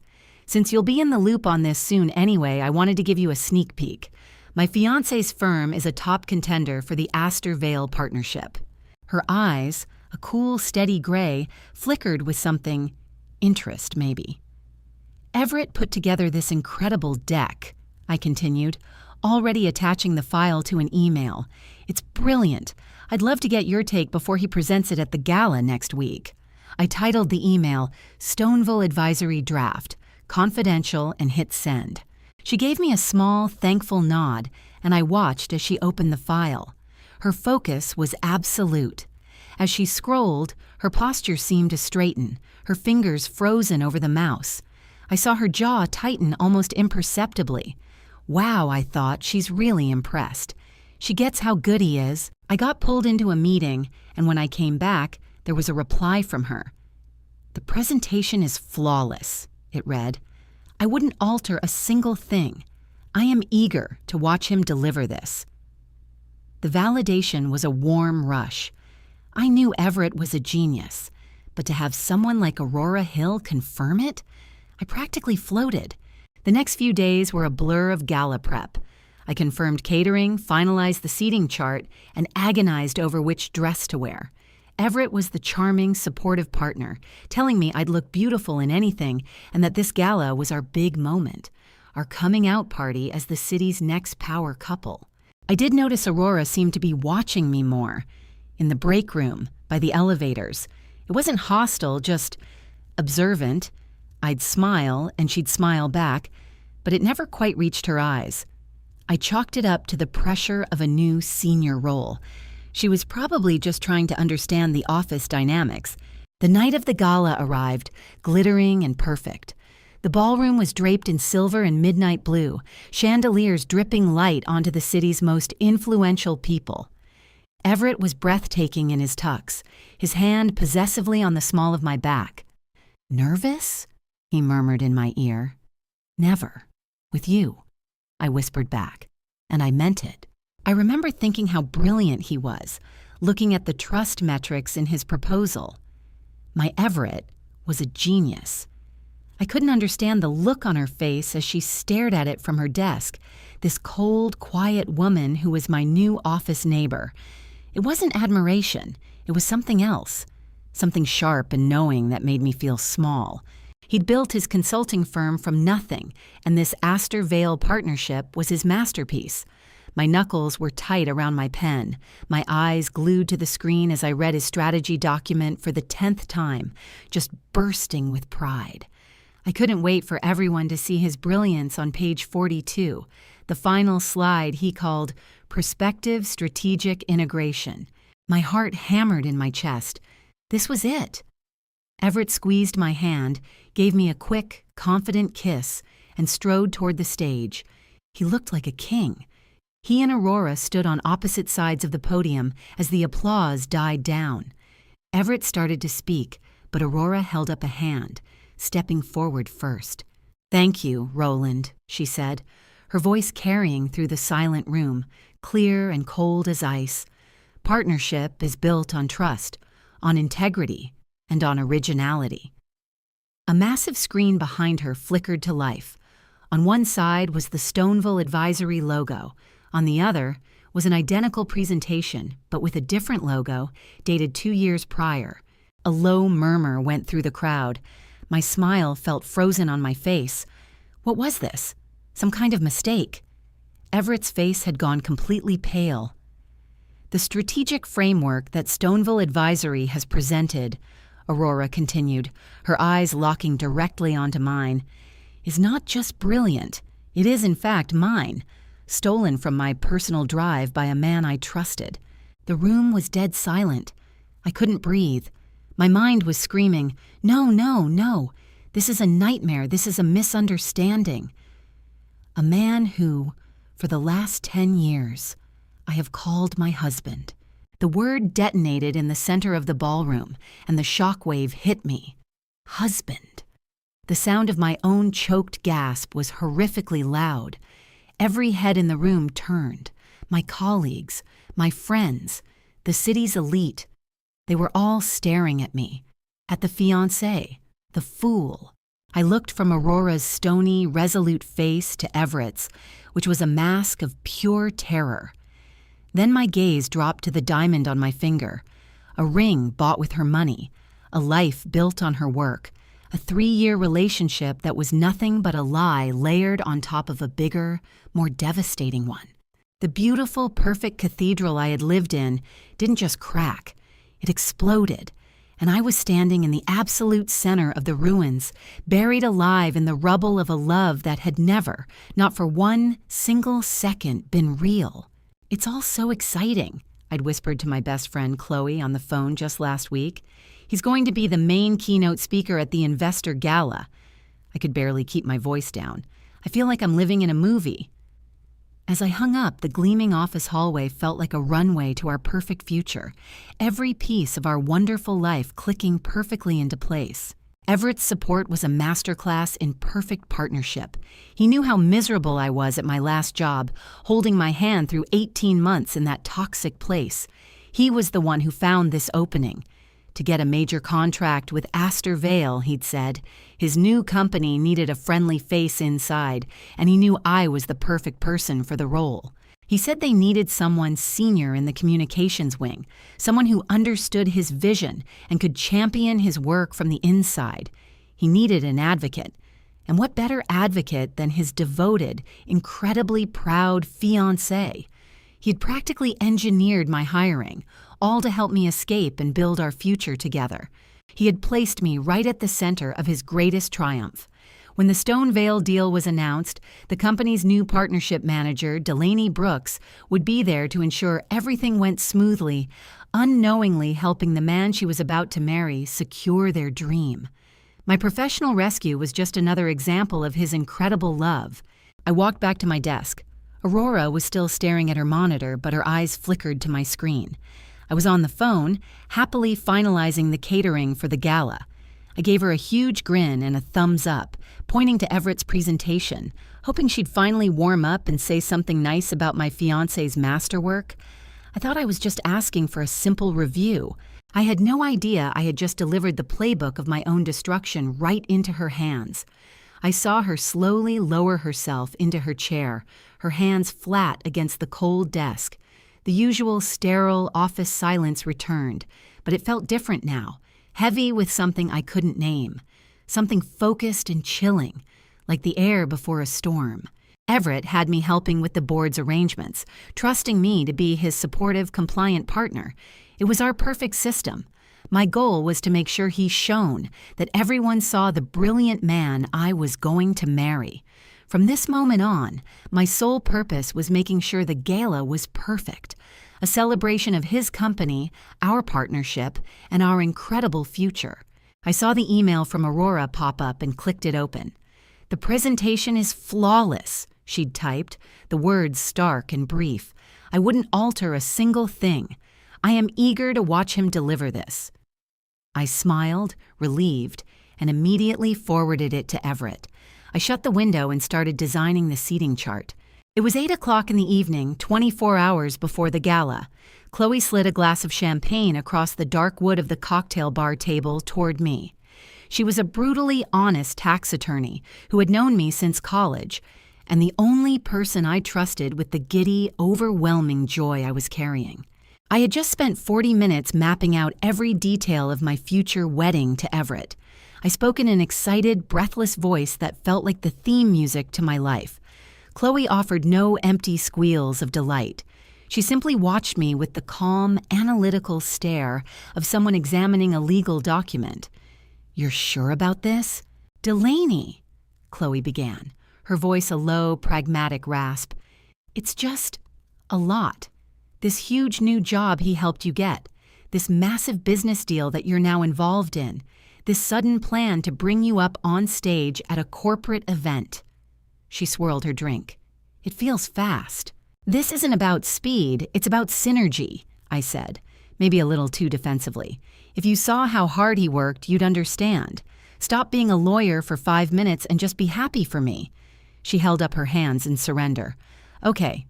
Since you'll be in the loop on this soon anyway, I wanted to give you a sneak peek. My fiancé's firm is a top contender for the Astor Vale partnership. Her eyes, a cool, steady gray, flickered with something, interest maybe. Everett put together this incredible deck, I continued, already attaching the file to an email. It's brilliant. I'd love to get your take before he presents it at the gala next week. I titled the email, Stoneville Advisory Draft, Confidential, and hit send. She gave me a small, thankful nod, and I watched as she opened the file. Her focus was absolute. As she scrolled, her posture seemed to straighten, her fingers frozen over the mouse. I saw her jaw tighten almost imperceptibly. Wow, I thought, she's really impressed. She gets how good he is. I got pulled into a meeting, and when I came back, there was a reply from her. The presentation is flawless, it read. I wouldn't alter a single thing. I am eager to watch him deliver this. The validation was a warm rush. I knew Everett was a genius, but to have someone like Aurora Hill confirm it, I practically floated. The next few days were a blur of gala prep. I confirmed catering, finalized the seating chart, and agonized over which dress to wear. Everett was the charming, supportive partner, telling me I'd look beautiful in anything and that this gala was our big moment, our coming out party as the city's next power couple. I did notice Aurora seemed to be watching me more. In the break room, by the elevators. It wasn't hostile, just observant. I'd smile, and she'd smile back, but it never quite reached her eyes. I chalked it up to the pressure of a new senior role. She was probably just trying to understand the office dynamics. The night of the gala arrived, glittering and perfect. The ballroom was draped in silver and midnight blue, chandeliers dripping light onto the city's most influential people. Everett was breathtaking in his tux, his hand possessively on the small of my back. "Nervous?" he murmured in my ear. "Never. With you," I whispered back, and I meant it. I remember thinking how brilliant he was, looking at the trust metrics in his proposal. My Everett was a genius. I couldn't understand the look on her face as she stared at it from her desk, this cold, quiet woman who was my new office neighbor. It wasn't admiration, it was something else, something sharp and knowing that made me feel small. He'd built his consulting firm from nothing, and this Astor Vale partnership was his masterpiece. My knuckles were tight around my pen, my eyes glued to the screen as I read his strategy document for the 10th time, just bursting with pride. I couldn't wait for everyone to see his brilliance on page 42, the final slide he called Prospective Strategic Integration. My heart hammered in my chest. This was it. Everett squeezed my hand, gave me a quick, confident kiss, and strode toward the stage. He looked like a king. He and Aurora stood on opposite sides of the podium as the applause died down. Everett started to speak, but Aurora held up a hand, stepping forward first. "Thank you, Roland," she said, her voice carrying through the silent room, clear and cold as ice. "Partnership is built on trust, on integrity, and on originality." A massive screen behind her flickered to life. On one side was the Stoneville Advisory logo. On the other was an identical presentation, but with a different logo, dated 2 years prior. A low murmur went through the crowd. My smile felt frozen on my face. What was this? Some kind of mistake? Everett's face had gone completely pale. "The strategic framework that Stoneville Advisory has presented," Aurora continued, her eyes locking directly onto mine, "is not just brilliant. It is, in fact, mine, stolen from my personal drive by a man I trusted." The room was dead silent. I couldn't breathe. My mind was screaming, "No, no, no. This is a nightmare. This is a misunderstanding." A man who, for the last 10 years, I have called my husband. The word detonated in the center of the ballroom, and the shockwave hit me. Husband. The sound of my own choked gasp was horrifically loud. Every head in the room turned. My colleagues, my friends, the city's elite. They were all staring at me, at the fiancé, the fool. I looked from Aurora's stony, resolute face to Everett's, which was a mask of pure terror. Then my gaze dropped to the diamond on my finger, a ring bought with her money, a life built on her work, a 3-year relationship that was nothing but a lie layered on top of a bigger, more devastating one. The beautiful, perfect cathedral I had lived in didn't just crack, it exploded, and I was standing in the absolute center of the ruins, buried alive in the rubble of a love that had never, not for one single second, been real. "It's all so exciting," I'd whispered to my best friend Chloe on the phone just last week. "He's going to be the main keynote speaker at the Investor Gala." I could barely keep my voice down. I feel like I'm living in a movie. As I hung up, the gleaming office hallway felt like a runway to our perfect future, every piece of our wonderful life clicking perfectly into place. Everett's support was a masterclass in perfect partnership. He knew how miserable I was at my last job, holding my hand through 18 months in that toxic place. He was the one who found this opening. To get a major contract with Astor Vale, he'd said. His new company needed a friendly face inside, and he knew I was the perfect person for the role. He said they needed someone senior in the communications wing, someone who understood his vision and could champion his work from the inside. He needed an advocate. And what better advocate than his devoted, incredibly proud fiancé? He'd practically engineered my hiring, all to help me escape and build our future together. He had placed me right at the center of his greatest triumph. When the Stonevale deal was announced, the company's new partnership manager, Delaney Brooks, would be there to ensure everything went smoothly, unknowingly helping the man she was about to marry secure their dream. My professional rescue was just another example of his incredible love. I walked back to my desk. Aurora was still staring at her monitor, but her eyes flickered to my screen. I was on the phone, happily finalizing the catering for the gala. I gave her a huge grin and a thumbs up, pointing to Everett's presentation, hoping she'd finally warm up and say something nice about my fiancé's masterwork. I thought I was just asking for a simple review. I had no idea I had just delivered the playbook of my own destruction right into her hands. I saw her slowly lower herself into her chair, her hands flat against the cold desk. The usual sterile office silence returned, but it felt different now, heavy with something I couldn't name, something focused and chilling, like the air before a storm. Everett had me helping with the board's arrangements, trusting me to be his supportive, compliant partner. It was our perfect system. My goal was to make sure he shone, that everyone saw the brilliant man I was going to marry. From this moment on, my sole purpose was making sure the gala was perfect. a celebration of his company, our partnership, and our incredible future. I saw the email from Aurora pop up and clicked it open. "The presentation is flawless," she'd typed, the words stark and brief. "I wouldn't alter a single thing. I am eager to watch him deliver this." I smiled, relieved, and immediately forwarded it to Everett. I shut the window and started designing the seating chart. It was 8 o'clock in the evening, 24 hours before the gala. Chloe slid a glass of champagne across the dark wood of the cocktail bar table toward me. She was a brutally honest tax attorney who had known me since college, and the only person I trusted with the giddy, overwhelming joy I was carrying. I had just spent 40 minutes mapping out every detail of my future wedding to Everett. I spoke in an excited, breathless voice that felt like the theme music to my life. Chloe offered no empty squeals of delight. She simply watched me with the calm, analytical stare of someone examining a legal document. "You're sure about this?" "Delaney," Chloe began, her voice a low, pragmatic rasp. "It's just a lot. This huge new job he helped you get, this massive business deal that you're now involved in, this sudden plan to bring you up on stage at a corporate event." She swirled her drink. "It feels fast." "This isn't about speed, it's about synergy," I said, maybe a little too defensively. "If you saw how hard he worked, you'd understand. Stop being a lawyer for 5 minutes and just be happy for me." She held up her hands in surrender. Okay,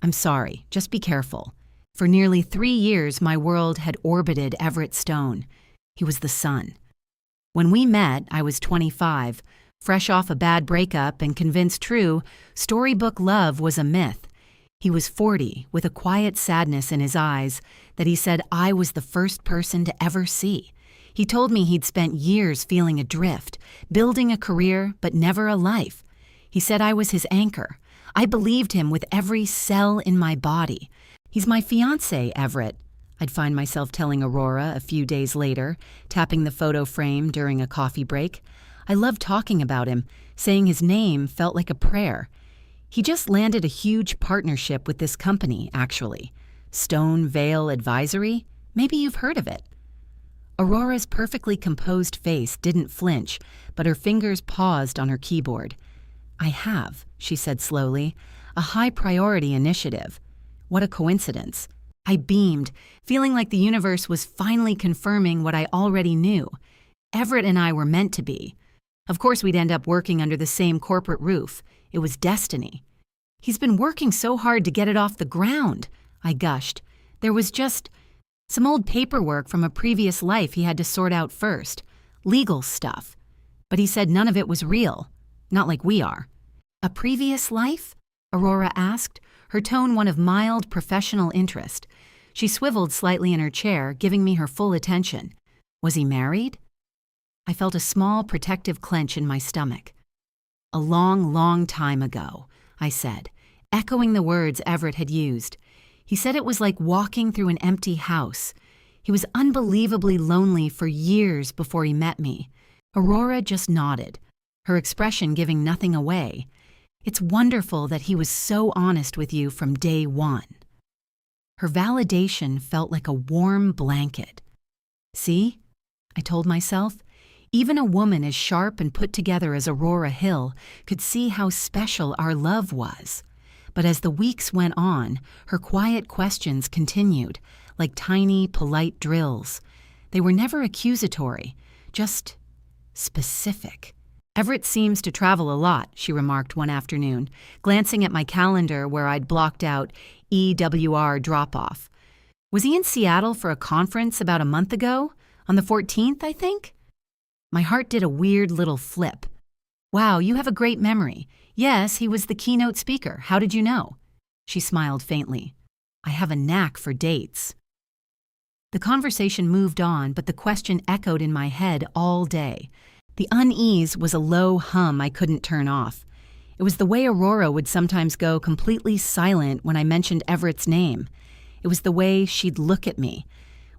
I'm sorry. Just be careful." For nearly 3 years, my world had orbited Everett Stone. He was the sun. When we met, I was 25, fresh off a bad breakup and convinced true, storybook love was a myth. He was 40, with a quiet sadness in his eyes that he said I was the first person to ever see. He told me he'd spent years feeling adrift, building a career but never a life. He said I was his anchor. I believed him with every cell in my body. "He's my fiancé, Everett," I'd find myself telling Aurora a few days later, tapping the photo frame during a coffee break. I loved talking about him, saying his name felt like a prayer. He just landed a huge partnership with this company, actually. Stone Vale Advisory? Maybe you've heard of it. Aurora's perfectly composed face didn't flinch, but her fingers paused on her keyboard. "I have," she said slowly, "a high-priority initiative." What a coincidence. I beamed, feeling like the universe was finally confirming what I already knew. Everett and I were meant to be. Of course we'd end up working under the same corporate roof. It was destiny. "He's been working so hard to get it off the ground," I gushed. "There was just some old paperwork from a previous life he had to sort out first. Legal stuff. But he said none of it was real. Not like we are." "A previous life?" Aurora asked, her tone one of mild professional interest. She swiveled slightly in her chair, giving me her full attention. "Was he married?" I felt a small protective clench in my stomach. "A long, long time ago," I said, echoing the words Everett had used. He said it was like walking through an empty house. He was unbelievably lonely for years before he met me. Aurora just nodded, her expression giving nothing away. "It's wonderful that he was so honest with you from day one." Her validation felt like a warm blanket. "See?" I told myself. Even a woman as sharp and put together as Aurora Hill could see how special our love was. But as the weeks went on, her quiet questions continued, like tiny, polite drills. They were never accusatory, just specific. "Everett seems to travel a lot," she remarked one afternoon, glancing at my calendar where I'd blocked out EWR drop-off. "Was he in Seattle for a conference about a month ago? On the 14th, I think?" My heart did a weird little flip. "Wow, you have a great memory. Yes, he was the keynote speaker. How did you know?" She smiled faintly. "I have a knack for dates." The conversation moved on, but the question echoed in my head all day. The unease was a low hum I couldn't turn off. It was the way Aurora would sometimes go completely silent when I mentioned Everett's name. It was the way she'd look at me,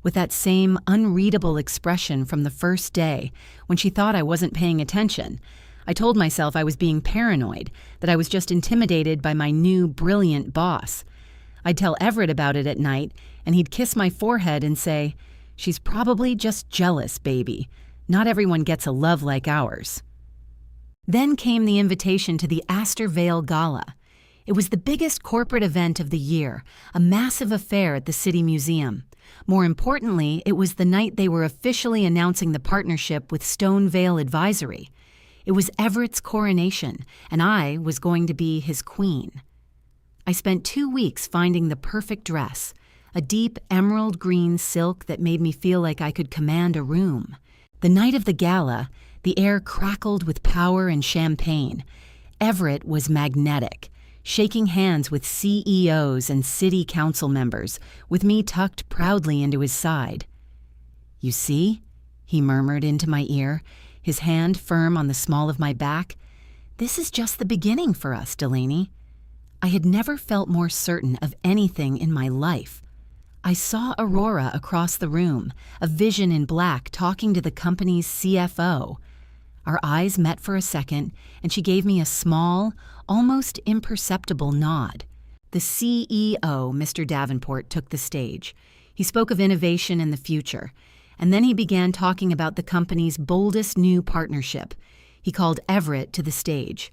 with that same unreadable expression from the first day when she thought I wasn't paying attention. I told myself I was being paranoid, that I was just intimidated by my new, brilliant boss. I'd tell Everett about it at night, and he'd kiss my forehead and say, "She's probably just jealous, baby. Not everyone gets a love like ours." Then came the invitation to the Astor Vale Gala. It was the biggest corporate event of the year, a massive affair at the City Museum. More importantly, it was the night they were officially announcing the partnership with Stone Vale Advisory. It was Everett's coronation, and I was going to be his queen. I spent 2 weeks finding the perfect dress, a deep emerald green silk that made me feel like I could command a room. The night of the gala, the air crackled with power and champagne. Everett was magnetic, shaking hands with CEOs and city council members, with me tucked proudly into his side. "You see?" he murmured into my ear, his hand firm on the small of my back. "This is just the beginning for us, Delaney." I had never felt more certain of anything in my life. I saw Aurora across the room, a vision in black talking to the company's CFO. Our eyes met for a second, and she gave me a small, almost imperceptible nod. The CEO, Mr. Davenport, took the stage. He spoke of innovation and the future, and then he began talking about the company's boldest new partnership. He called Everett to the stage.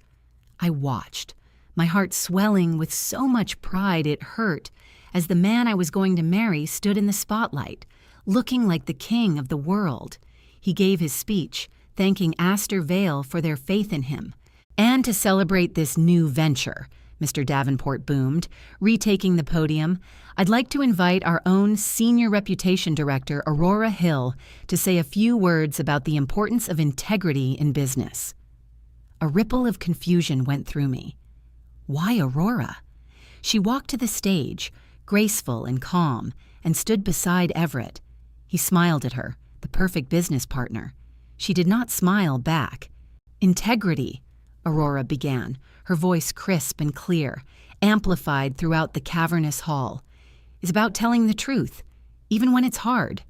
I watched, my heart swelling with so much pride it hurt, as the man I was going to marry stood in the spotlight, looking like the king of the world. He gave his speech, thanking Astor Vale for their faith in him. "And to celebrate this new venture," Mr. Davenport boomed, retaking the podium, "I'd like to invite our own Senior Reputation Director, Aurora Hill, to say a few words about the importance of integrity in business." A ripple of confusion went through me. Why Aurora? She walked to the stage, graceful and calm, and stood beside Everett. He smiled at her, the perfect business partner. She did not smile back. "Integrity," Aurora began, her voice crisp and clear, amplified throughout the cavernous hall, "is about telling the truth, even when it's hard."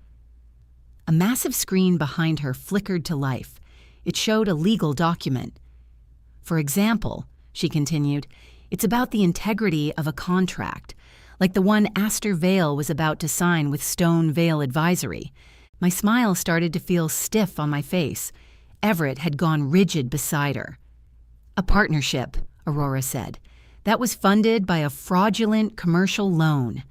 A massive screen behind her flickered to life. It showed a legal document. "For example," she continued, "it's about the integrity of a contract, like the one Astor Vale was about to sign with Stone Vale Advisory." My smile started to feel stiff on my face. Everett had gone rigid beside her. "A partnership," Aurora said, "that was funded by a fraudulent commercial loan."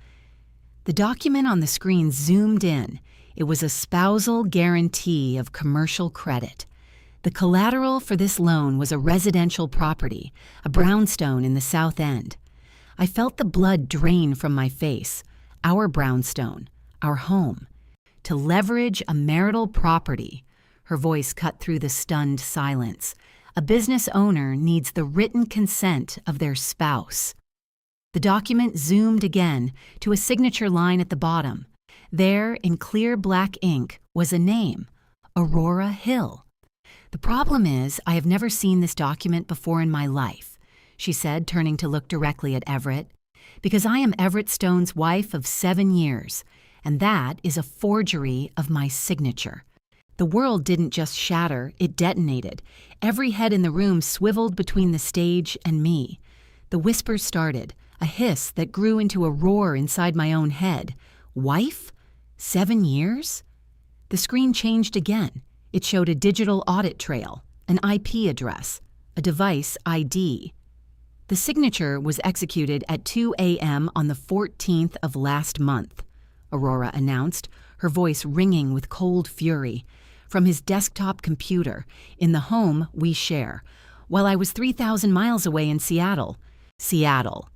The document on the screen zoomed in. It was a spousal guarantee of commercial credit. The collateral for this loan was a residential property, a brownstone in the South End. I felt the blood drain from my face. Our brownstone, our home. To leverage a marital property, her voice cut through the stunned silence, a business owner needs the written consent of their spouse. The document zoomed again to a signature line at the bottom. There, in clear black ink, was a name, Aurora Hill. "The problem is, I have never seen this document before in my life," she said, turning to look directly at Everett, "because I am Everett Stone's wife of 7 years, and that is a forgery of my signature." The world didn't just shatter, it detonated. Every head in the room swiveled between the stage and me. The whispers started, a hiss that grew into a roar inside my own head. Wife? 7 years? The screen changed again. It showed a digital audit trail, an IP address, a device ID. The signature was executed at 2 a.m. on the 14th of last month, Aurora announced, her voice ringing with cold fury, from his desktop computer, in the home we share, while I was 3,000 miles away in Seattle. Seattle.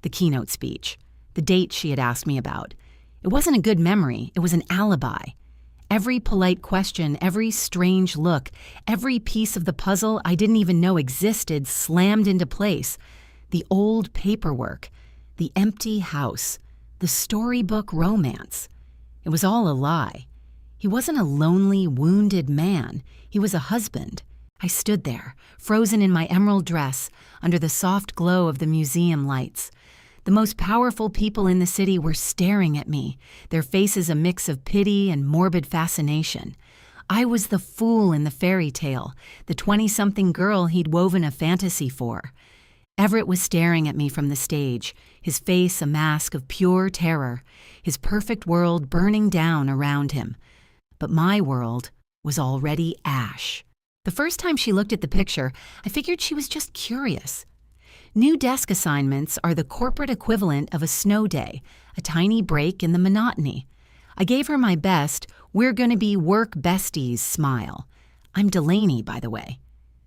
The keynote speech. The date she had asked me about. It wasn't a good memory, it was an alibi. Every polite question, every strange look, every piece of the puzzle I didn't even know existed slammed into place. The old paperwork, the empty house, the storybook romance. It was all a lie. He wasn't a lonely, wounded man. He was a husband. I stood there, frozen in my emerald dress, under the soft glow of the museum lights. The most powerful people in the city were staring at me, their faces a mix of pity and morbid fascination. I was the fool in the fairy tale, the 20-something girl he'd woven a fantasy for. Everett was staring at me from the stage, his face a mask of pure terror, his perfect world burning down around him. But my world was already ash. The first time she looked at the picture, I figured she was just curious. New desk assignments are the corporate equivalent of a snow day, a tiny break in the monotony. I gave her my best, we're gonna be work besties smile. I'm Delaney, by the way.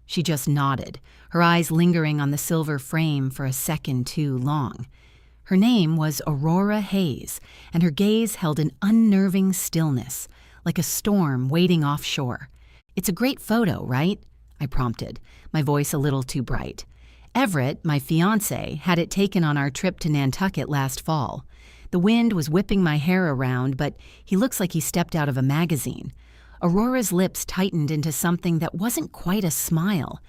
She just nodded, her eyes lingering on the silver frame for a second too long. Her name was Aurora Hayes, and her gaze held an unnerving stillness, like a storm waiting offshore. It's a great photo, right? I prompted, my voice a little too bright. Everett, my fiancé, had it taken on our trip to Nantucket last fall. The wind was whipping my hair around, but he looks like he stepped out of a magazine. Aurora's lips tightened into something that wasn't quite a smile.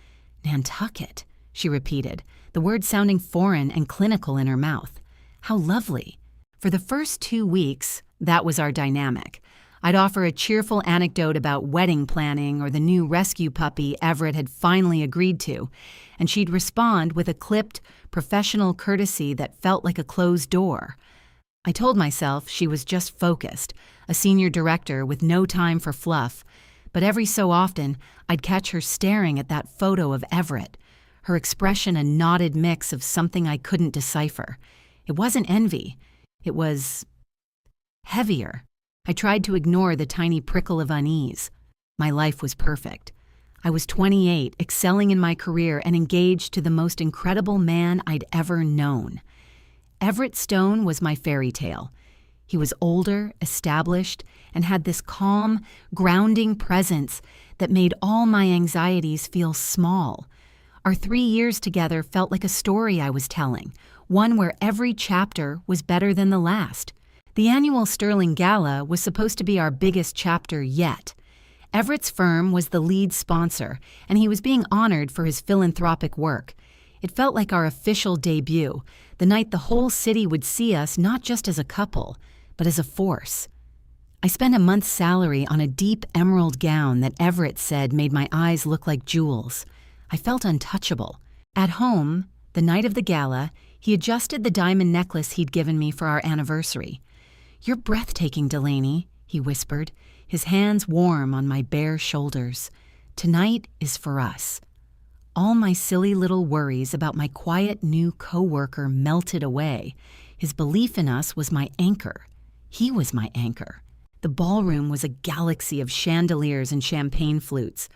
Nantucket, she repeated, the word sounding foreign and clinical in her mouth. How lovely. For the first 2 weeks, that was our dynamic. I'd offer a cheerful anecdote about wedding planning or the new rescue puppy Everett had finally agreed to, and she'd respond with a clipped, professional courtesy that felt like a closed door. I told myself she was just focused, a senior director with no time for fluff, but every so often I'd catch her staring at that photo of Everett, her expression a knotted mix of something I couldn't decipher. It wasn't envy. It was heavier. I tried to ignore the tiny prickle of unease. My life was perfect. I was 28, excelling in my career and engaged to the most incredible man I'd ever known. Everett Stone was my fairy tale. He was older, established, and had this calm, grounding presence that made all my anxieties feel small. Our 3 years together felt like a story I was telling, one where every chapter was better than the last. The annual Sterling Gala was supposed to be our biggest chapter yet. Everett's firm was the lead sponsor, and he was being honored for his philanthropic work. It felt like our official debut, the night the whole city would see us not just as a couple, but as a force. I spent a month's salary on a deep emerald gown that Everett said made my eyes look like jewels. I felt untouchable. At home, the night of the gala, he adjusted the diamond necklace he'd given me for our anniversary. "You're breathtaking, Delaney," he whispered, his hands warm on my bare shoulders. "Tonight is for us." All my silly little worries about my quiet new coworker melted away. His belief in us was my anchor. He was my anchor. The ballroom was a galaxy of chandeliers and champagne flutes.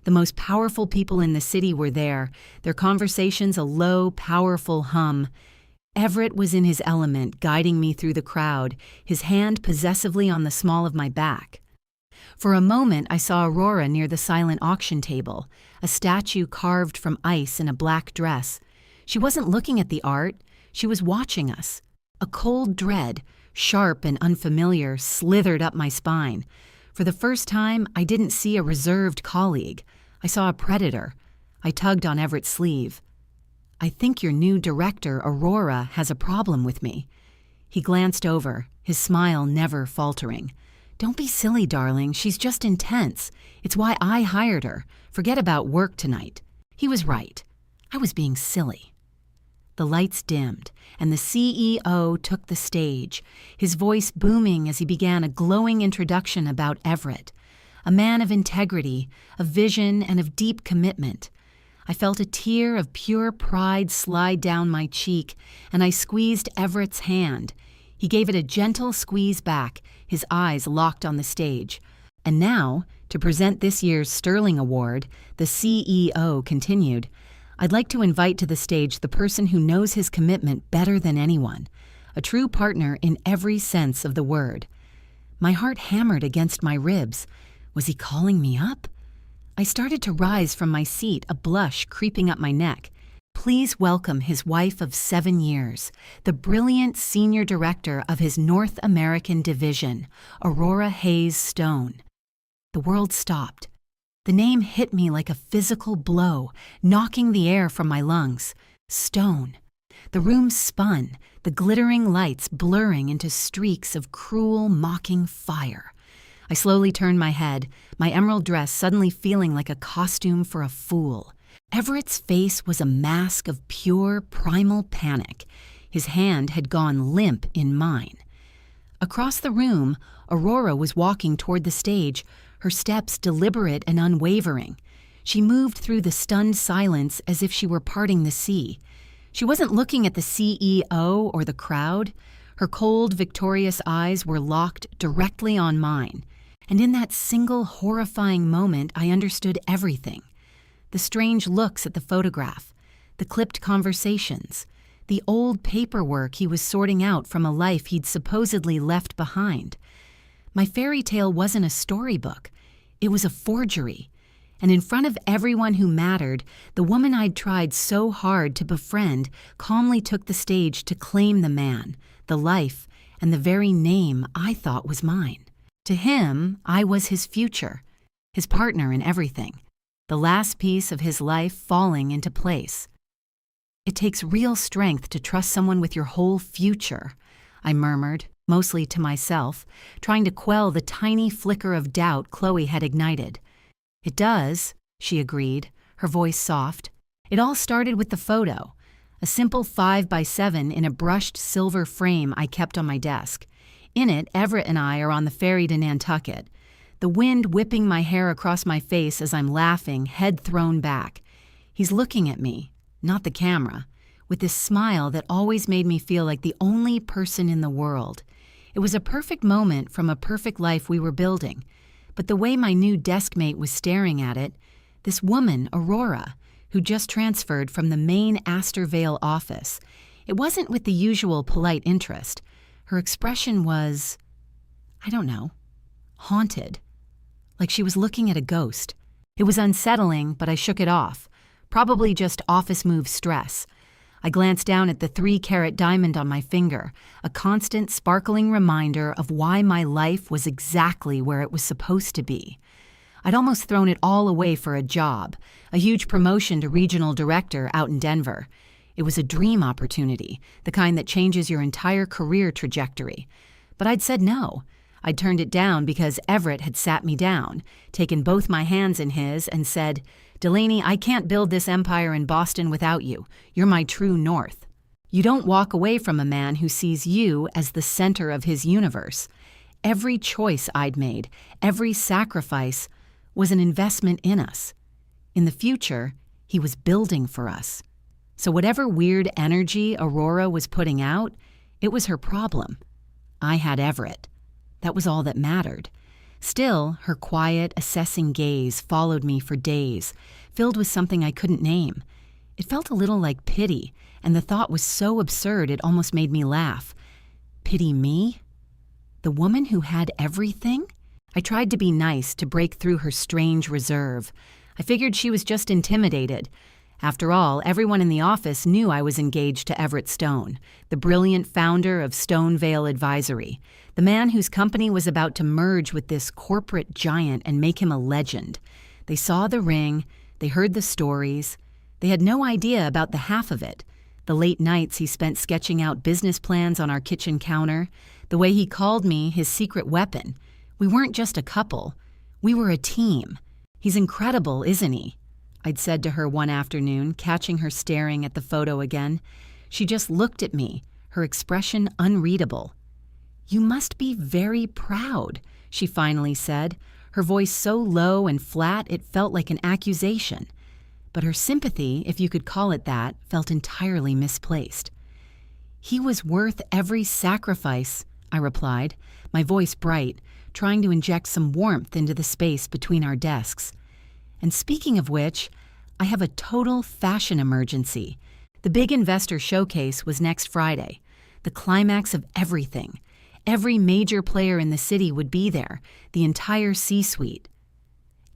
The most powerful people in the city were there, their conversations a low, powerful hum. Everett was in his element, guiding me through the crowd, his hand possessively on the small of my back. For a moment, I saw Aurora near the silent auction table, a statue carved from ice in a black dress. She wasn't looking at the art, she was watching us. A cold dread, sharp and unfamiliar, slithered up my spine. For the first time, I didn't see a reserved colleague. I saw a predator. I tugged on Everett's sleeve. "I think your new director, Aurora, has a problem with me." He glanced over, his smile never faltering. "Don't be silly, darling. She's just intense. It's why I hired her. Forget about work tonight." He was right. I was being silly. The lights dimmed, and the CEO took the stage, his voice booming as he began a glowing introduction about Everett, a man of integrity, of vision, and of deep commitment. I felt a tear of pure pride slide down my cheek, and I squeezed Everett's hand. He gave it a gentle squeeze back, his eyes locked on the stage. "And now, to present this year's Sterling Award," the CEO continued, "I'd like to invite to the stage the person who knows his commitment better than anyone, a true partner in every sense of the word." My heart hammered against my ribs. Was he calling me up? I started to rise from my seat, a blush creeping up my neck. Please welcome his wife of 7 years, the brilliant senior director of his North American division, Aurora Hayes Stone. The world stopped. The name hit me like a physical blow, knocking the air from my lungs. Stone. The room spun, the glittering lights blurring into streaks of cruel, mocking fire. I slowly turned my head, my emerald dress suddenly feeling like a costume for a fool. Everett's face was a mask of pure, primal panic. His hand had gone limp in mine. Across the room, Aurora was walking toward the stage, her steps deliberate and unwavering. She moved through the stunned silence as if she were parting the sea. She wasn't looking at the CEO or the crowd. Her cold, victorious eyes were locked directly on mine. And in that single horrifying moment, I understood everything. The strange looks at the photograph, the clipped conversations, the old paperwork he was sorting out from a life he'd supposedly left behind. My fairy tale wasn't a storybook. It was a forgery. And in front of everyone who mattered, the woman I'd tried so hard to befriend calmly took the stage to claim the man, the life, and the very name I thought was mine. To him, I was his future, his partner in everything, the last piece of his life falling into place. It takes real strength to trust someone with your whole future, I murmured, mostly to myself, trying to quell the tiny flicker of doubt Chloe had ignited. It does, she agreed, her voice soft. It all started with the photo, a simple 5x7 in a brushed silver frame I kept on my desk. In it, Everett and I are on the ferry to Nantucket, the wind whipping my hair across my face as I'm laughing, head thrown back. He's looking at me, not the camera, with this smile that always made me feel like the only person in the world. It was a perfect moment from a perfect life we were building. But the way my new desk mate was staring at it, this woman, Aurora, who just transferred from the main Astor Vale office, it wasn't with the usual polite interest. Her expression was, I don't know, haunted, like she was looking at a ghost. It was unsettling, but I shook it off, probably just office move stress. I glanced down at the 3-carat diamond on my finger, a constant sparkling reminder of why my life was exactly where it was supposed to be. I'd almost thrown it all away for a job, a huge promotion to regional director out in Denver. It was a dream opportunity, the kind that changes your entire career trajectory. But I'd said no. I'd turned it down because Everett had sat me down, taken both my hands in his, and said, "Delaney, I can't build this empire in Boston without you. You're my true north." You don't walk away from a man who sees you as the center of his universe. Every choice I'd made, every sacrifice, was an investment in us. In the future, he was building for us. So whatever weird energy Aurora was putting out, it was her problem. I had Everett. That was all that mattered. Still, her quiet, assessing gaze followed me for days, filled with something I couldn't name. It felt a little like pity, and the thought was so absurd it almost made me laugh. Pity me? The woman who had everything? I tried to be nice, to break through her strange reserve. I figured she was just intimidated. After all, everyone in the office knew I was engaged to Everett Stone, the brilliant founder of Stone Vale Advisory, the man whose company was about to merge with this corporate giant and make him a legend. They saw the ring, they heard the stories. They had no idea about the half of it, the late nights he spent sketching out business plans on our kitchen counter, the way he called me his secret weapon. We weren't just a couple. We were a team. He's incredible, isn't he? I'd said to her one afternoon, catching her staring at the photo again. She just looked at me, her expression unreadable. "You must be very proud," she finally said, her voice so low and flat it felt like an accusation. But her sympathy, if you could call it that, felt entirely misplaced. "He was worth every sacrifice," I replied, my voice bright, trying to inject some warmth into the space between our desks. And speaking of which, I have a total fashion emergency. The big investor showcase was next Friday, the climax of everything. Every major player in the city would be there, the entire C-suite.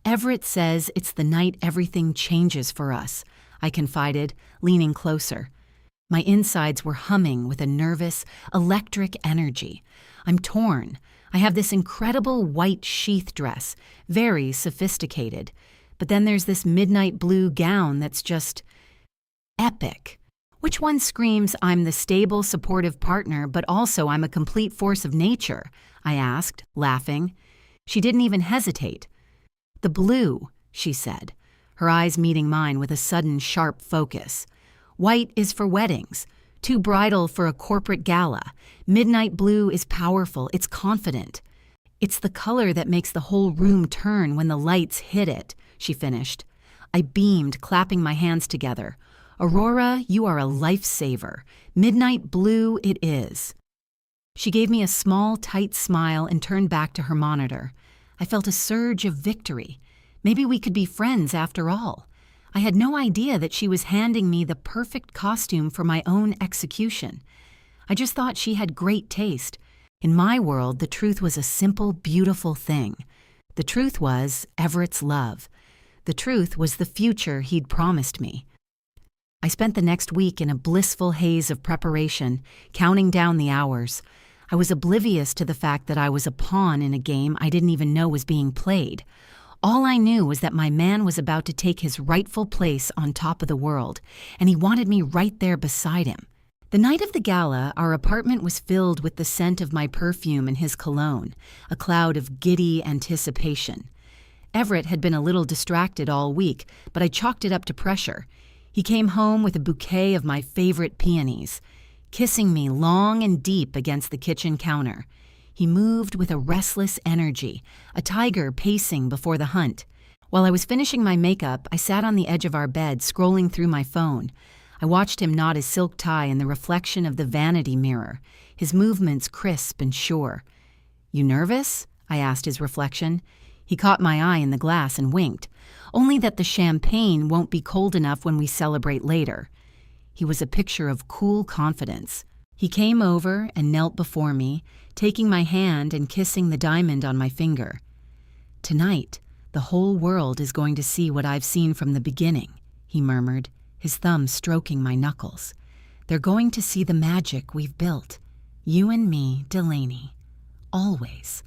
"Everett says it's the night everything changes for us," I confided, leaning closer. My insides were humming with a nervous, electric energy. I'm torn. I have this incredible white sheath dress, very sophisticated. But then there's this midnight blue gown that's just epic. Which one screams I'm the stable, supportive partner, but also I'm a complete force of nature? I asked, laughing. She didn't even hesitate. "The blue," she said. her eyes meeting mine with a sudden sharp focus. White is for weddings, too bridal for a corporate gala. Midnight blue is powerful, it's confident. It's the color that makes the whole room turn when the lights hit it, she finished. I beamed, clapping my hands together. Aurora, you are a lifesaver. Midnight blue it is. She gave me a small, tight smile and turned back to her monitor. I felt a surge of victory. Maybe we could be friends after all. I had no idea that she was handing me the perfect costume for my own execution. I just thought she had great taste. In my world, the truth was a simple, beautiful thing. The truth was Everett's love. The truth was the future he'd promised me. I spent the next week in a blissful haze of preparation, counting down the hours. I was oblivious to the fact that I was a pawn in a game I didn't even know was being played. All I knew was that my man was about to take his rightful place on top of the world, and he wanted me right there beside him. The night of the gala, our apartment was filled with the scent of my perfume and his cologne, a cloud of giddy anticipation. Everett had been a little distracted all week, but I chalked it up to pressure. He came home with a bouquet of my favorite peonies, kissing me long and deep against the kitchen counter. He moved with a restless energy, a tiger pacing before the hunt. While I was finishing my makeup, I sat on the edge of our bed, scrolling through my phone. I watched him knot his silk tie in the reflection of the vanity mirror, his movements crisp and sure. "You nervous?" I asked his reflection. He caught my eye in the glass and winked, only that the champagne won't be cold enough when we celebrate later. He was a picture of cool confidence. He came over and knelt before me, taking my hand and kissing the diamond on my finger. "Tonight, the whole world is going to see what I've seen from the beginning," he murmured, his thumb stroking my knuckles. "They're going to see the magic we've built. You and me, Delaney. Always."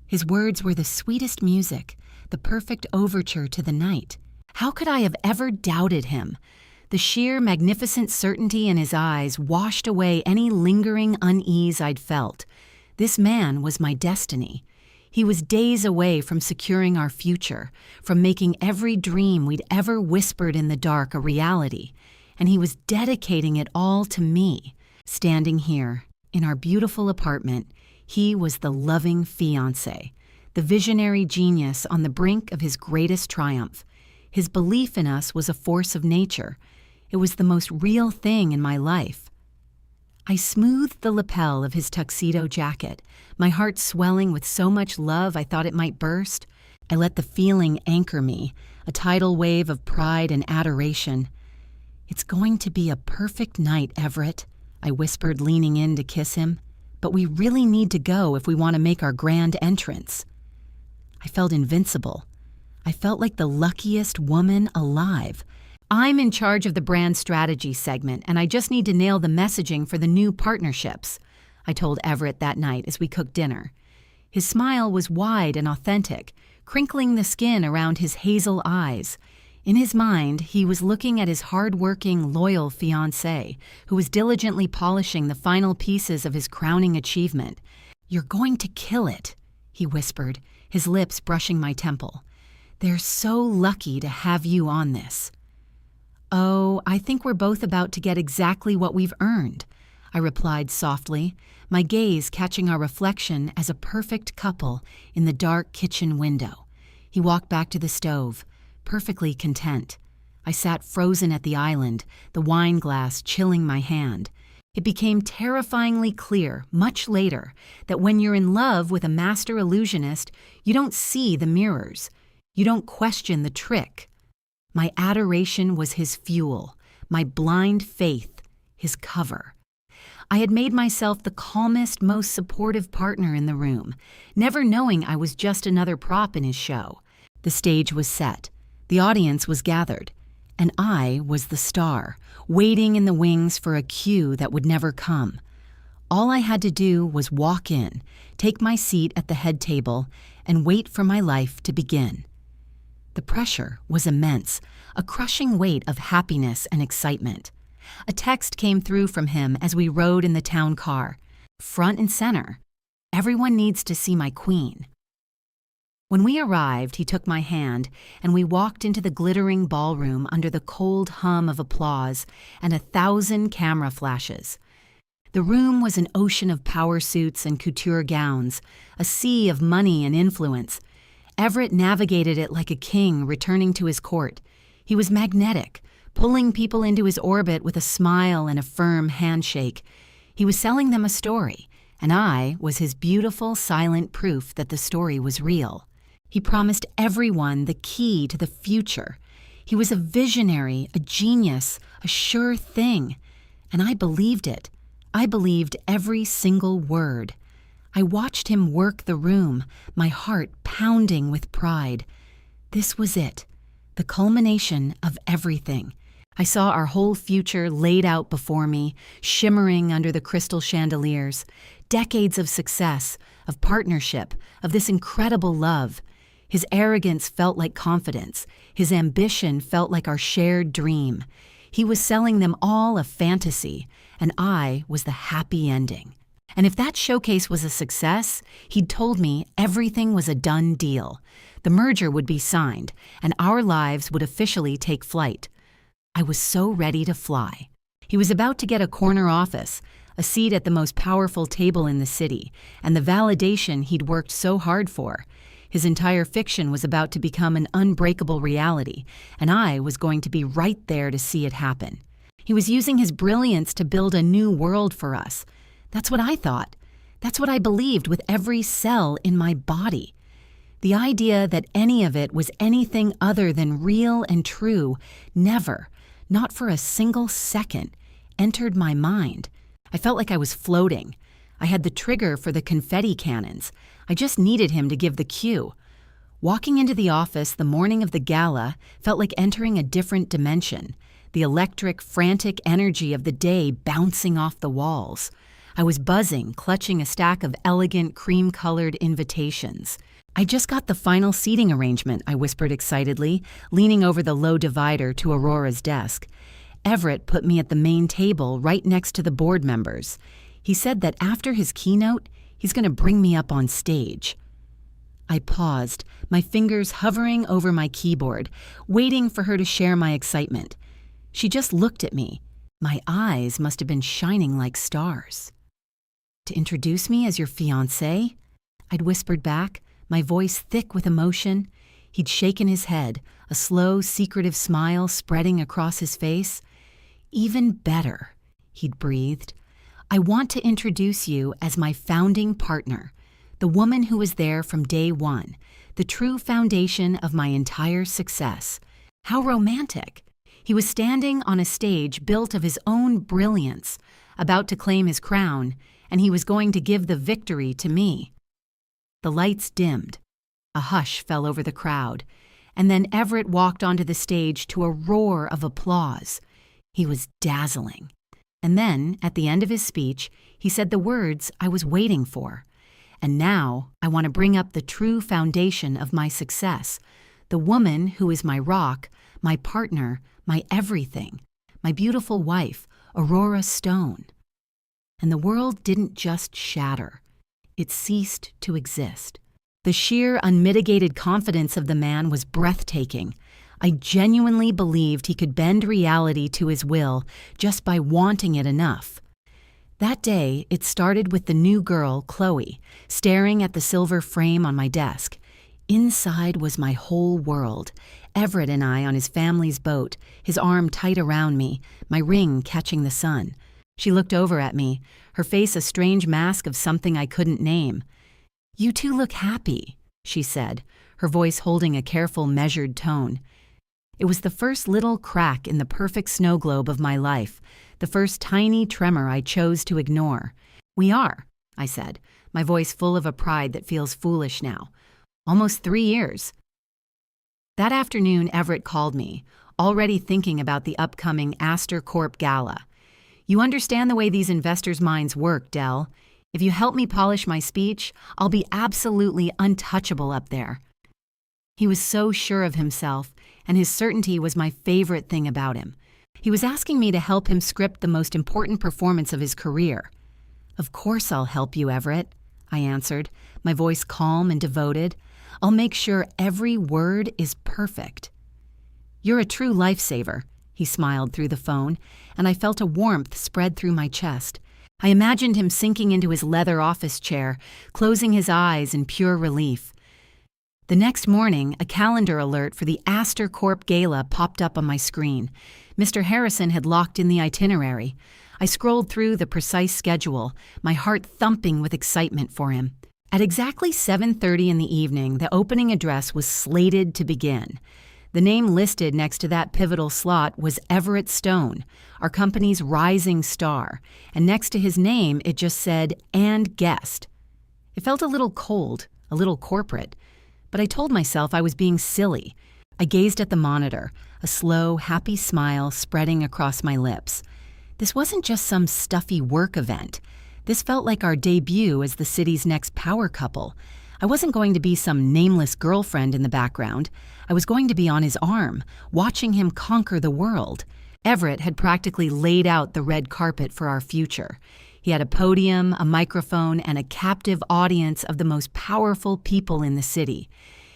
His words were the sweetest music, the perfect overture to the night. How could I have ever doubted him? The sheer magnificent certainty in his eyes washed away any lingering unease I'd felt. This man was my destiny. He was days away from securing our future, from making every dream we'd ever whispered in the dark a reality, and he was dedicating it all to me. Standing here, in our beautiful apartment, he was the loving fiancé, the visionary genius on the brink of his greatest triumph. His belief in us was a force of nature. It was the most real thing in my life. I smoothed the lapel of his tuxedo jacket, my heart swelling with so much love I thought it might burst. I let the feeling anchor me, a tidal wave of pride and adoration. "It's going to be a perfect night, Everett," I whispered, leaning in to kiss him. "But we really need to go if we want to make our grand entrance." I felt invincible. I felt like the luckiest woman alive. "I'm in charge of the brand strategy segment, and I just need to nail the messaging for the new partnerships," I told Everett that night as we cooked dinner. His smile was wide and authentic, crinkling the skin around his hazel eyes. In his mind, he was looking at his hard-working, loyal fiancée, who was diligently polishing the final pieces of his crowning achievement. "You're going to kill it," he whispered, his lips brushing my temple. "They're so lucky to have you on this." "Oh, I think we're both about to get exactly what we've earned," I replied softly, my gaze catching our reflection as a perfect couple in the dark kitchen window. He walked back to the stove, perfectly content. I sat frozen at the island, the wine glass chilling my hand. It became terrifyingly clear, much later, that when you're in love with a master illusionist, you don't see the mirrors. You don't question the trick. My adoration was his fuel, my blind faith, his cover. I had made myself the calmest, most supportive partner in the room, never knowing I was just another prop in his show. The stage was set. The audience was gathered. And I was the star, waiting in the wings for a cue that would never come. All I had to do was walk in, take my seat at the head table, and wait for my life to begin. The pressure was immense, a crushing weight of happiness and excitement. A text came through from him as we rode in the town car. Front and center. "Everyone needs to see my queen." When we arrived, he took my hand, and we walked into the glittering ballroom under the cold hum of applause and 1,000 camera flashes. The room was an ocean of power suits and couture gowns, a sea of money and influence. Everett navigated it like a king returning to his court. He was magnetic, pulling people into his orbit with a smile and a firm handshake. He was selling them a story, and I was his beautiful, silent proof that the story was real. He promised everyone the key to the future. He was a visionary, a genius, a sure thing. And I believed it. I believed every single word. I watched him work the room, my heart pounding with pride. This was it, the culmination of everything. I saw our whole future laid out before me, shimmering under the crystal chandeliers. Decades of success, of partnership, of this incredible love. His arrogance felt like confidence. His ambition felt like our shared dream. He was selling them all a fantasy, and I was the happy ending. And if that showcase was a success, he'd told me everything was a done deal. The merger would be signed, and our lives would officially take flight. I was so ready to fly. He was about to get a corner office, a seat at the most powerful table in the city, and the validation he'd worked so hard for. His entire fiction was about to become an unbreakable reality, and I was going to be right there to see it happen. He was using his brilliance to build a new world for us. That's what I thought. That's what I believed with every cell in my body. The idea that any of it was anything other than real and true never, not for a single second, entered my mind. I felt like I was floating. I had the trigger for the confetti cannons. I just needed him to give the cue. Walking into the office the morning of the gala felt like entering a different dimension, the electric, frantic energy of the day bouncing off the walls. I was buzzing, clutching a stack of elegant, cream-colored invitations. "I just got the final seating arrangement," I whispered excitedly, leaning over the low divider to Aurora's desk. Everett put me at the main table right next to the board members. He said that after his keynote, he's going to bring me up on stage. I paused, my fingers hovering over my keyboard, waiting for her to share my excitement. She just looked at me. My eyes must have been shining like stars. "To introduce me as your fiancé?" I'd whispered back, my voice thick with emotion. He'd shaken his head, a slow, secretive smile spreading across his face. "Even better," he'd breathed. "I want to introduce you as my founding partner, the woman who was there from day one, the true foundation of my entire success." How romantic! He was standing on a stage built of his own brilliance, about to claim his crown, and he was going to give the victory to me. The lights dimmed. A hush fell over the crowd, and then Everett walked onto the stage to a roar of applause. He was dazzling. And then, at the end of his speech, he said the words I was waiting for. "And now, I want to bring up the true foundation of my success, the woman who is my rock, my partner, my everything, my beautiful wife, Aurora Stone." And the world didn't just shatter. It ceased to exist. The sheer, unmitigated confidence of the man was breathtaking. I genuinely believed he could bend reality to his will just by wanting it enough. That day, it started with the new girl, Chloe, staring at the silver frame on my desk. Inside was my whole world. Everett and I on his family's boat, his arm tight around me, my ring catching the sun. She looked over at me, her face a strange mask of something I couldn't name. "You two look happy," she said, her voice holding a careful, measured tone. It was the first little crack in the perfect snow globe of my life, the first tiny tremor I chose to ignore. "We are," I said, my voice full of a pride that feels foolish now. "Almost 3 years." That afternoon, Everett called me, already thinking about the upcoming Astor Corp Gala. "You understand the way these investors' minds work, Dell. If you help me polish my speech, I'll be absolutely untouchable up there." He was so sure of himself, and his certainty was my favorite thing about him. He was asking me to help him script the most important performance of his career. "Of course I'll help you, Everett," I answered, my voice calm and devoted. I'll make sure every word is perfect." "You're a true lifesaver," he smiled through the phone, and I felt a warmth spread through my chest. I imagined him sinking into his leather office chair, closing his eyes in pure relief. The next morning, a calendar alert for the Astor Corp Gala popped up on my screen. Mr. Harrison had locked in the itinerary. I scrolled through the precise schedule, my heart thumping with excitement for him. At exactly 7:30 in the evening, the opening address was slated to begin. The name listed next to that pivotal slot was Everett Stone, our company's rising star, and next to his name it just said, "and guest." It felt a little cold, a little corporate, but I told myself I was being silly. I gazed at the monitor, a slow, happy smile spreading across my lips. This wasn't just some stuffy work event. This felt like our debut as the city's next power couple. I wasn't going to be some nameless girlfriend in the background. I was going to be on his arm, watching him conquer the world. Everett had practically laid out the red carpet for our future. He had a podium, a microphone, and a captive audience of the most powerful people in the city.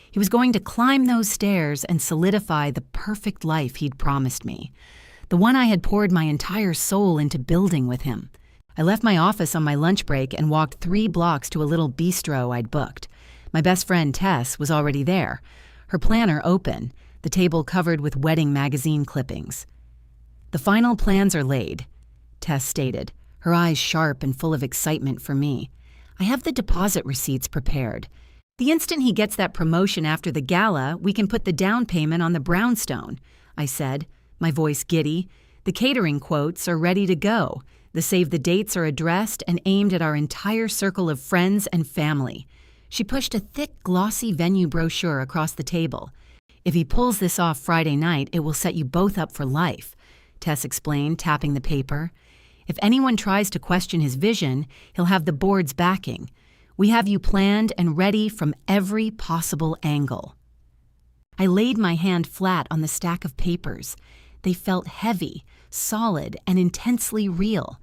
He was going to climb those stairs and solidify the perfect life he'd promised me, the one I had poured my entire soul into building with him. I left my office on my lunch break and walked 3 blocks to a little bistro I'd booked. My best friend Tess was already there, her planner open, the table covered with wedding magazine clippings. "The final plans are laid," Tess stated, her eyes sharp and full of excitement for me. "I have the deposit receipts prepared. The instant he gets that promotion after the gala, we can put the down payment on the brownstone," I said, my voice giddy. "The catering quotes are ready to go. The save the dates are addressed and aimed at our entire circle of friends and family." She pushed a thick, glossy venue brochure across the table. "If he pulls this off Friday night, it will set you both up for life," Tess explained, tapping the paper. "If anyone tries to question his vision, he'll have the board's backing. We have you planned and ready from every possible angle." I laid my hand flat on the stack of papers. They felt heavy, solid, and intensely real.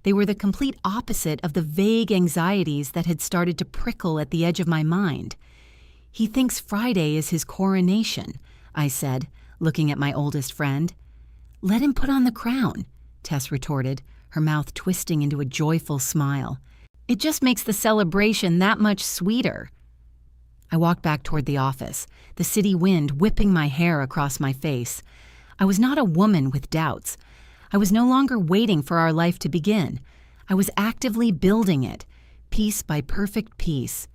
They were the complete opposite of the vague anxieties that had started to prickle at the edge of my mind. "He thinks Friday is his coronation," I said, looking at my oldest friend. "Let him put on the crown," Tess retorted, her mouth twisting into a joyful smile. "It just makes the celebration that much sweeter." I walked back toward the office, the city wind whipping my hair across my face. I was not a woman with doubts. I was no longer waiting for our life to begin. I was actively building it, piece by perfect piece.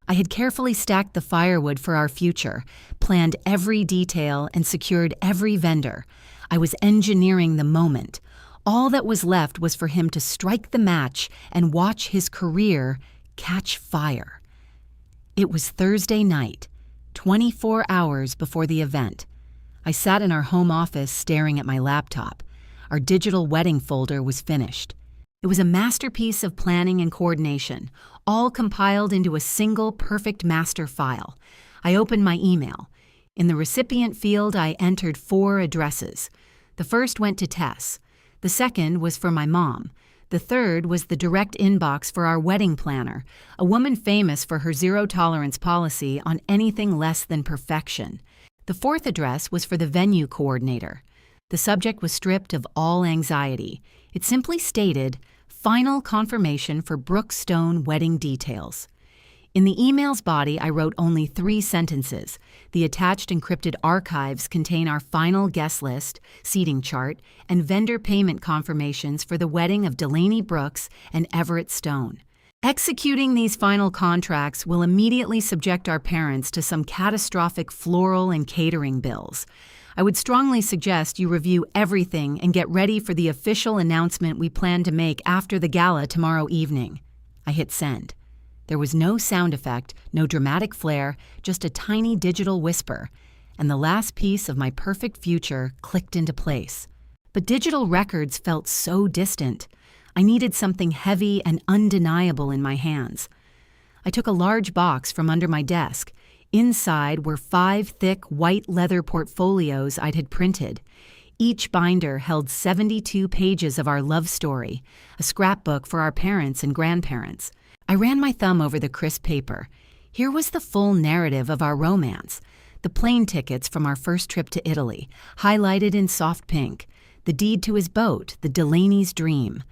I had carefully stacked the firewood for our future, planned every detail, and secured every vendor. I was engineering the moment. All that was left was for him to strike the match and watch his career catch fire. It was Thursday night, 24 hours before the event. I sat in our home office staring at my laptop. Our digital wedding folder was finished. It was a masterpiece of planning and coordination, all compiled into a single perfect master file. I opened my email. In the recipient field, I entered 4 addresses. The first went to Tess. The second was for my mom. The third was the direct inbox for our wedding planner, a woman famous for her zero-tolerance policy on anything less than perfection. The fourth address was for the venue coordinator. The subject was stripped of all anxiety. It simply stated, "Final confirmation for Brooke Stone wedding details." In the email's body, I wrote only 3 sentences. The attached encrypted archives contain our final guest list, seating chart, and vendor payment confirmations for the wedding of Delaney Brooks and Everett Stone. Executing these final contracts will immediately subject our parents to some catastrophic floral and catering bills. I would strongly suggest you review everything and get ready for the official announcement we plan to make after the gala tomorrow evening. I hit send. There was no sound effect, no dramatic flair, just a tiny digital whisper, and the last piece of my perfect future clicked into place. But digital records felt so distant. I needed something heavy and undeniable in my hands. I took a large box from under my desk. Inside were 5 thick white leather portfolios I'd had printed. Each binder held 72 pages of our love story, a scrapbook for our parents and grandparents. I ran my thumb over the crisp paper. Here was the full narrative of our romance. The plane tickets from our first trip to Italy, highlighted in soft pink. The deed to his boat, the Delaney's dream.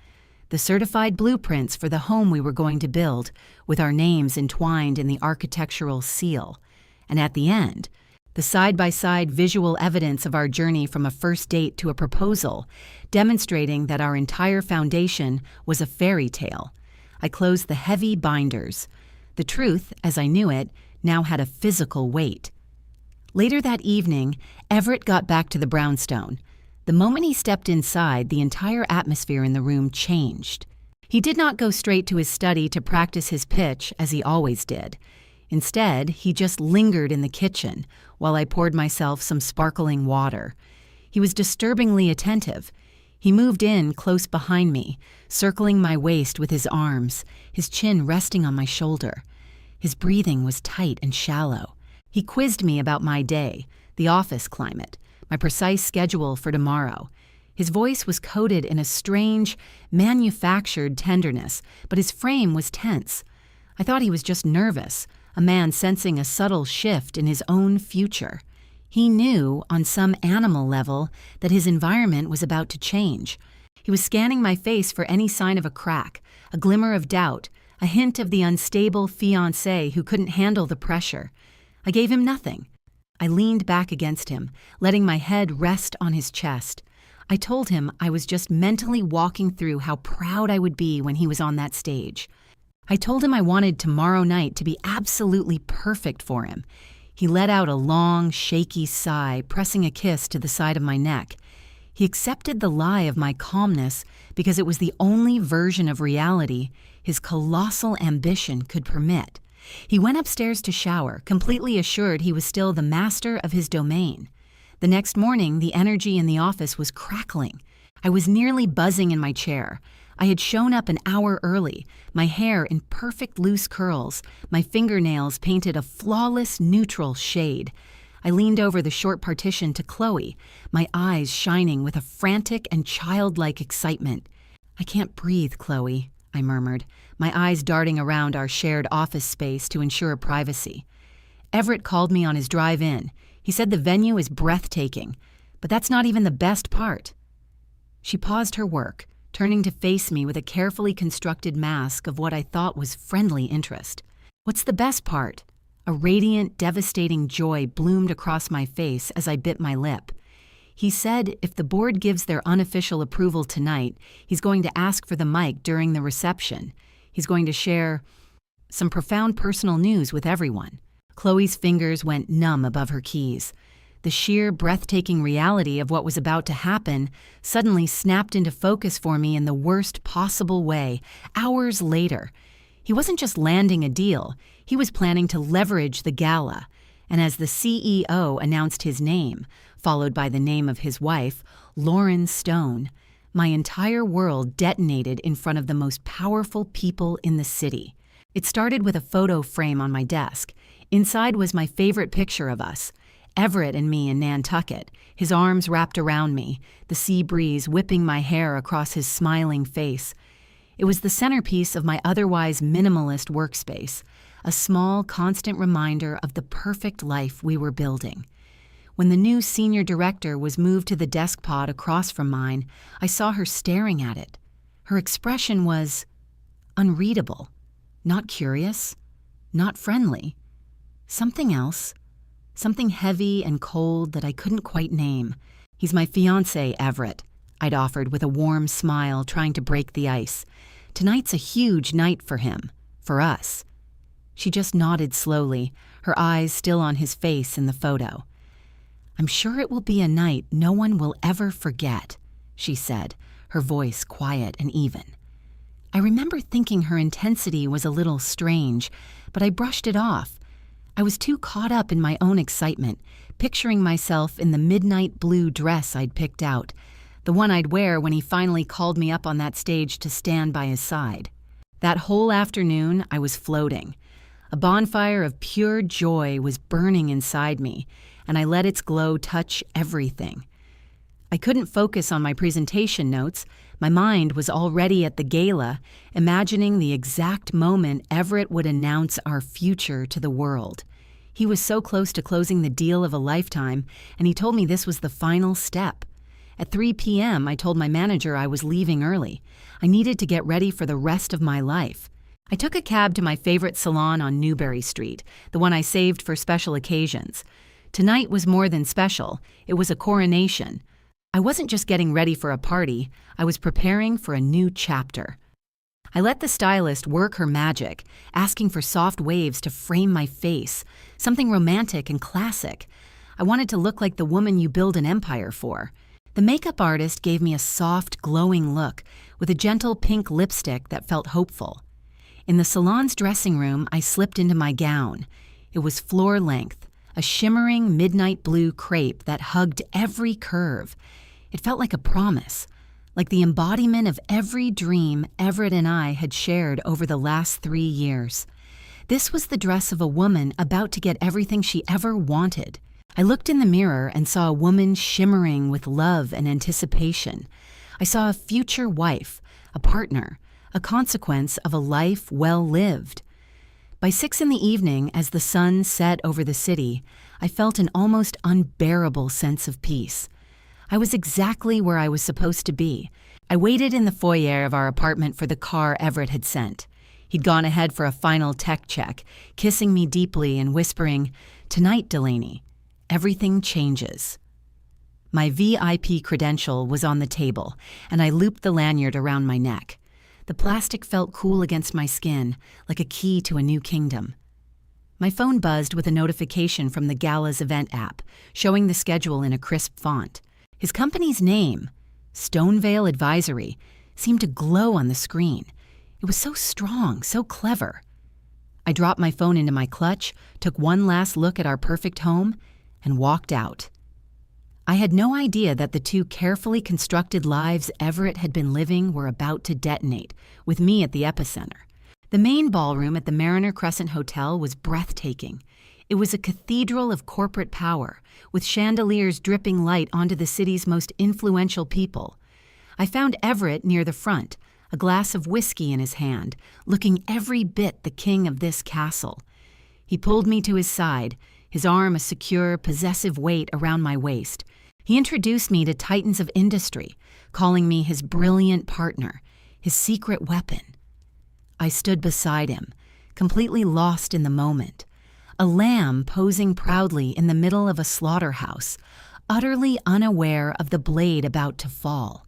The certified blueprints for the home we were going to build, with our names entwined in the architectural seal. And at the end, the side-by-side visual evidence of our journey from a first date to a proposal, demonstrating that our entire foundation was a fairy tale. I closed the heavy binders. The truth, as I knew it, now had a physical weight. Later that evening, Everett got back to the brownstone. The moment he stepped inside, the entire atmosphere in the room changed. He did not go straight to his study to practice his pitch, as he always did. Instead, he just lingered in the kitchen while I poured myself some sparkling water. He was disturbingly attentive. He moved in close behind me, circling my waist with his arms, his chin resting on my shoulder. His breathing was tight and shallow. He quizzed me about my day, the office climate, my precise schedule for tomorrow. His voice was coated in a strange, manufactured tenderness, but his frame was tense. I thought he was just nervous, a man sensing a subtle shift in his own future. He knew, on some animal level, that his environment was about to change. He was scanning my face for any sign of a crack, a glimmer of doubt, a hint of the unstable fiancé who couldn't handle the pressure. I gave him nothing. I leaned back against him, letting my head rest on his chest. I told him I was just mentally walking through how proud I would be when he was on that stage. I told him I wanted tomorrow night to be absolutely perfect for him. He let out a long, shaky sigh, pressing a kiss to the side of my neck. He accepted the lie of my calmness because it was the only version of reality his colossal ambition could permit. He went upstairs to shower, completely assured he was still the master of his domain. The next morning, the energy in the office was crackling. I was nearly buzzing in my chair. I had shown up an hour early, my hair in perfect loose curls, my fingernails painted a flawless neutral shade. I leaned over the short partition to Chloe, my eyes shining with a frantic and childlike excitement. "I can't breathe, Chloe," I murmured, my eyes darting around our shared office space to ensure privacy. Everett called me on his drive in. He said the venue is breathtaking, but that's not even the best part. She paused her work, turning to face me with a carefully constructed mask of what I thought was friendly interest. "What's the best part?" A radiant, devastating joy bloomed across my face as I bit my lip. He said if the board gives their unofficial approval tonight, he's going to ask for the mic during the reception. He's going to share some profound personal news with everyone. Chloe's fingers went numb above her keys. The sheer, breathtaking reality of what was about to happen suddenly snapped into focus for me in the worst possible way, hours later. He wasn't just landing a deal, he was planning to leverage the gala. And as the CEO announced his name, followed by the name of his wife, Lauren Stone, my entire world detonated in front of the most powerful people in the city. It started with a photo frame on my desk. Inside was my favorite picture of us, Everett and me in Nantucket, his arms wrapped around me, the sea breeze whipping my hair across his smiling face. It was the centerpiece of my otherwise minimalist workspace, a small, constant reminder of the perfect life we were building. When the new senior director was moved to the desk pod across from mine, I saw her staring at it. Her expression was unreadable, not curious, not friendly. Something else. Something heavy and cold that I couldn't quite name. "He's my fiancé, Everett," I'd offered with a warm smile, trying to break the ice. "Tonight's a huge night for him, for us." She just nodded slowly, her eyes still on his face in the photo. "I'm sure it will be a night no one will ever forget," she said, her voice quiet and even. I remember thinking her intensity was a little strange, but I brushed it off. I was too caught up in my own excitement, picturing myself in the midnight blue dress I'd picked out, the one I'd wear when he finally called me up on that stage to stand by his side. That whole afternoon, I was floating. A bonfire of pure joy was burning inside me, and I let its glow touch everything. I couldn't focus on my presentation notes. My mind was already at the gala, imagining the exact moment Everett would announce our future to the world. He was so close to closing the deal of a lifetime, and he told me this was the final step. At 3 p.m., I told my manager I was leaving early. I needed to get ready for the rest of my life. I took a cab to my favorite salon on Newbury Street, the one I saved for special occasions. Tonight was more than special. It was a coronation. I wasn't just getting ready for a party, I was preparing for a new chapter. I let the stylist work her magic, asking for soft waves to frame my face, something romantic and classic. I wanted to look like the woman you build an empire for. The makeup artist gave me a soft, glowing look with a gentle pink lipstick that felt hopeful. In the salon's dressing room, I slipped into my gown. It was floor length, a shimmering midnight blue crepe that hugged every curve. It felt like a promise, like the embodiment of every dream Everett and I had shared over the last 3 years. This was the dress of a woman about to get everything she ever wanted. I looked in the mirror and saw a woman shimmering with love and anticipation. I saw a future wife, a partner, a consequence of a life well lived. By 6 p.m, as the sun set over the city, I felt an almost unbearable sense of peace. I was exactly where I was supposed to be. I waited in the foyer of our apartment for the car Everett had sent. He'd gone ahead for a final tech check, kissing me deeply and whispering, "Tonight, Delaney, everything changes." My VIP credential was on the table, and I looped the lanyard around my neck. The plastic felt cool against my skin, like a key to a new kingdom. My phone buzzed with a notification from the gala's event app, showing the schedule in a crisp font. His company's name, Stonevale Advisory, seemed to glow on the screen. It was so strong, so clever. I dropped my phone into my clutch, took one last look at our perfect home, and walked out. I had no idea that the 2 carefully constructed lives Everett had been living were about to detonate, with me at the epicenter. The main ballroom at the Mariner Crescent Hotel was breathtaking. It was a cathedral of corporate power, with chandeliers dripping light onto the city's most influential people. I found Everett near the front, a glass of whiskey in his hand, looking every bit the king of this castle. He pulled me to his side, his arm a secure, possessive weight around my waist. He introduced me to titans of industry, calling me his brilliant partner, his secret weapon. I stood beside him, completely lost in the moment. A lamb posing proudly in the middle of a slaughterhouse, utterly unaware of the blade about to fall.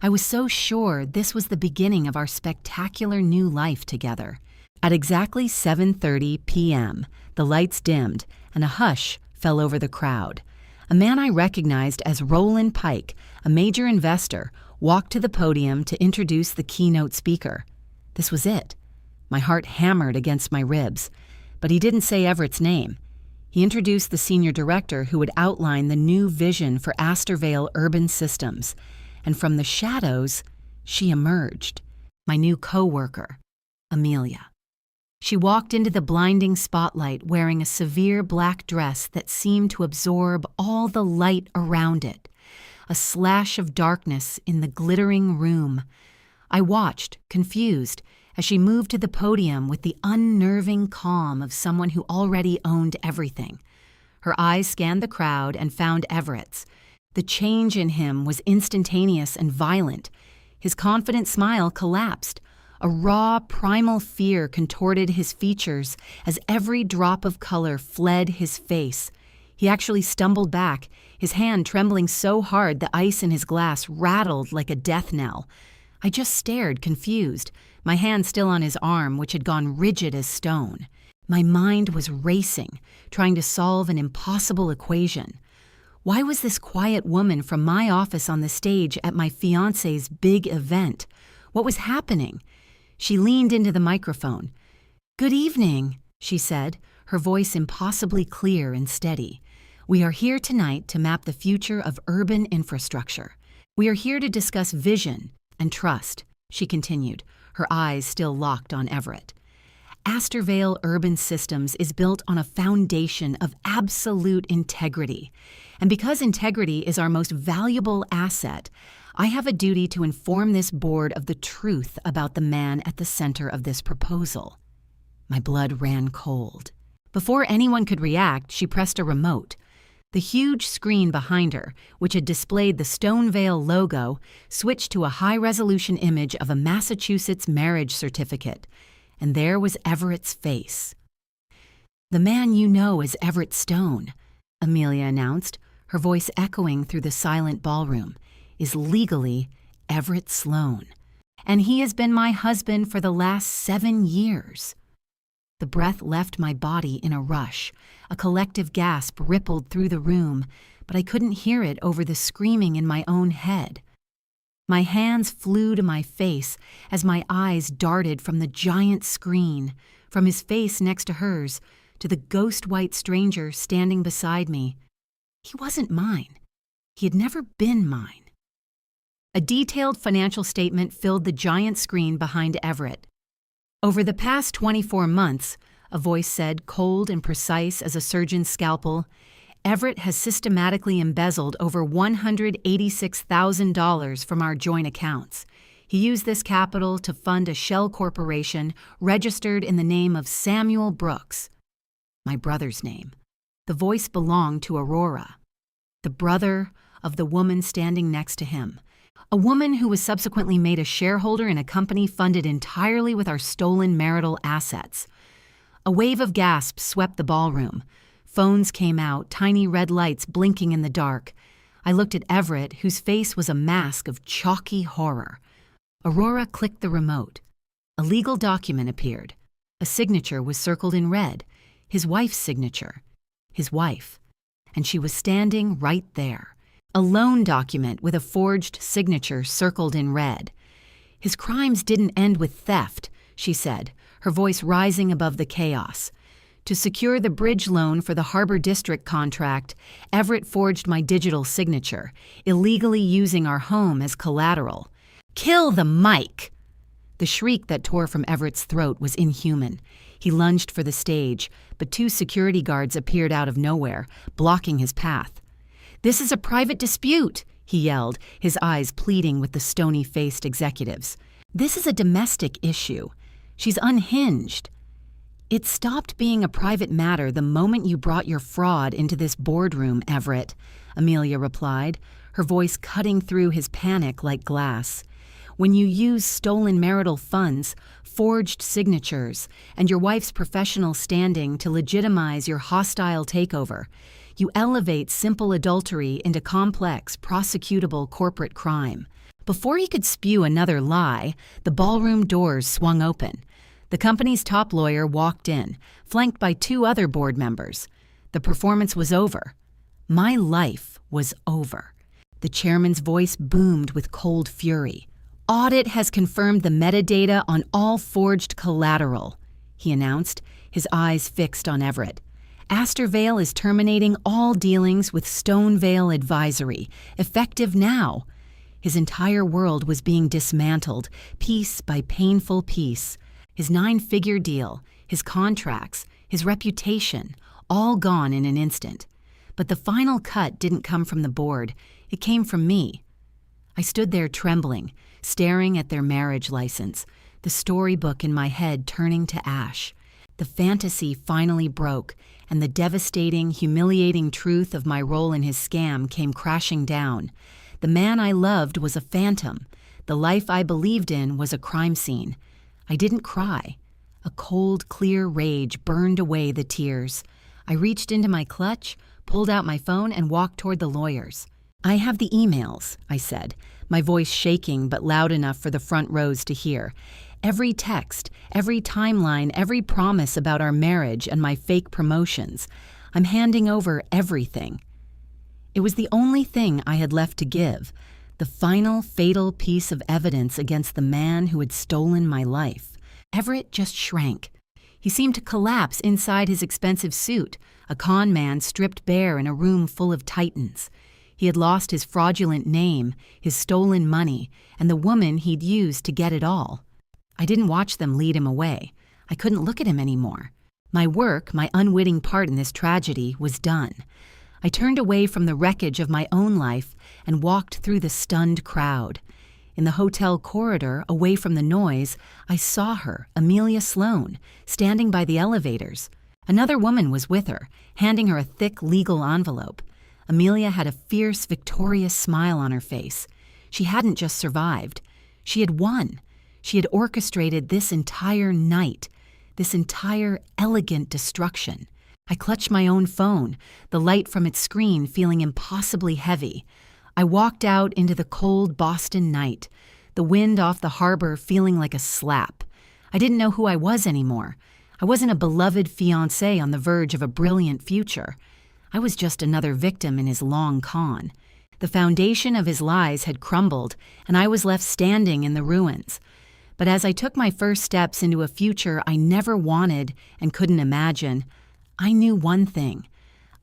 I was so sure this was the beginning of our spectacular new life together. At exactly 7:30 p.m., the lights dimmed and a hush fell over the crowd. A man I recognized as Roland Pike, a major investor, walked to the podium to introduce the keynote speaker. This was it. My heart hammered against my ribs. But he didn't say Everett's name. He introduced the senior director who would outline the new vision for Astorvale Urban Systems. And from the shadows, she emerged, my new co-worker, Amelia. She walked into the blinding spotlight wearing a severe black dress that seemed to absorb all the light around it, a slash of darkness in the glittering room. I watched, confused, as she moved to the podium with the unnerving calm of someone who already owned everything. Her eyes scanned the crowd and found Everett's. The change in him was instantaneous and violent. His confident smile collapsed. A raw, primal fear contorted his features as every drop of color fled his face. He actually stumbled back, his hand trembling so hard the ice in his glass rattled like a death knell. I just stared, confused, my hand still on his arm, which had gone rigid as stone. My mind was racing, trying to solve an impossible equation. Why was this quiet woman from my office on the stage at my fiancé's big event? What was happening? She leaned into the microphone. "Good evening," she said, her voice impossibly clear and steady. "We are here tonight to map the future of urban infrastructure. We are here to discuss vision and trust," she continued, her eyes still locked on Everett. Astorvale Urban Systems is built on a foundation of absolute integrity. And because integrity is our most valuable asset, I have a duty to inform this board of the truth about the man at the center of this proposal. My blood ran cold. Before anyone could react, she pressed a remote. The huge screen behind her, which had displayed the Stonevale logo, switched to a high-resolution image of a Massachusetts marriage certificate. And there was Everett's face. "The man you know is Everett Stone," Amelia announced, her voice echoing through the silent ballroom, "is legally Everett Sloane. And he has been my husband for the last 7 years. The breath left my body in a rush. A collective gasp rippled through the room, but I couldn't hear it over the screaming in my own head. My hands flew to my face as my eyes darted from the giant screen, from his face next to hers, to the ghost-white stranger standing beside me. He wasn't mine. He had never been mine. A detailed financial statement filled the giant screen behind Everett. "Over the past 24 months, a voice said, cold and precise as a surgeon's scalpel, Everett has systematically embezzled over $186,000 from our joint accounts. He used this capital to fund a shell corporation registered in the name of Samuel Brooks." My brother's name. The voice belonged to Aurora, the brother of the woman standing next to him, a woman who was subsequently made a shareholder in a company funded entirely with our stolen marital assets. A wave of gasps swept the ballroom. Phones came out, tiny red lights blinking in the dark. I looked at Everett, whose face was a mask of chalky horror. Aurora clicked the remote. A legal document appeared. A signature was circled in red. His wife's signature. His wife. And she was standing right there. A loan document with a forged signature circled in red. "His crimes didn't end with theft," she said, her voice rising above the chaos. "To secure the bridge loan for the Harbor District contract, Everett forged my digital signature, illegally using our home as collateral. Kill the mic!" The shriek that tore from Everett's throat was inhuman. He lunged for the stage, but 2 security guards appeared out of nowhere, blocking his path. "This is a private dispute," he yelled, his eyes pleading with the stony-faced executives. "This is a domestic issue. She's unhinged." "It stopped being a private matter the moment you brought your fraud into this boardroom, Everett," Amelia replied, her voice cutting through his panic like glass. "When you use stolen marital funds, forged signatures, and your wife's professional standing to legitimize your hostile takeover, you elevate simple adultery into complex, prosecutable corporate crime." Before he could spew another lie, the ballroom doors swung open. The company's top lawyer walked in, flanked by 2 other board members. The performance was over. My life was over. The chairman's voice boomed with cold fury. "Audit has confirmed the metadata on all forged collateral," he announced, his eyes fixed on Everett. "Astorvale is terminating all dealings with Stonevale Advisory, effective now." His entire world was being dismantled, piece by painful piece. His 9-figure deal, his contracts, his reputation, all gone in an instant. But the final cut didn't come from the board. It came from me. I stood there trembling, staring at their marriage license, the storybook in my head turning to ash. The fantasy finally broke, and the devastating, humiliating truth of my role in his scam came crashing down. The man I loved was a phantom. The life I believed in was a crime scene. I didn't cry. A cold, clear rage burned away the tears. I reached into my clutch, pulled out my phone, and walked toward the lawyers. "I have the emails," I said, my voice shaking but loud enough for the front rows to hear. "Every text, every timeline, every promise about our marriage and my fake promotions. I'm handing over everything." It was the only thing I had left to give, the final fatal piece of evidence against the man who had stolen my life. Everett just shrank. He seemed to collapse inside his expensive suit, a con man stripped bare in a room full of titans. He had lost his fraudulent name, his stolen money, and the woman he'd used to get it all. I didn't watch them lead him away. I couldn't look at him anymore. My work, my unwitting part in this tragedy, was done. I turned away from the wreckage of my own life and walked through the stunned crowd. In the hotel corridor, away from the noise, I saw her, Amelia Sloan, standing by the elevators. Another woman was with her, handing her a thick legal envelope. Amelia had a fierce, victorious smile on her face. She hadn't just survived. She had won. She had orchestrated this entire night, this entire elegant destruction. I clutched my own phone, the light from its screen feeling impossibly heavy. I walked out into the cold Boston night, the wind off the harbor feeling like a slap. I didn't know who I was anymore. I wasn't a beloved fiancé on the verge of a brilliant future. I was just another victim in his long con. The foundation of his lies had crumbled, and I was left standing in the ruins. But as I took my first steps into a future I never wanted and couldn't imagine, I knew one thing.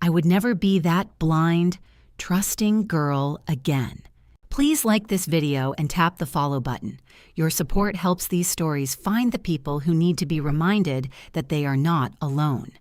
I would never be that blind, trusting girl again. Please like this video and tap the follow button. Your support helps these stories find the people who need to be reminded that they are not alone.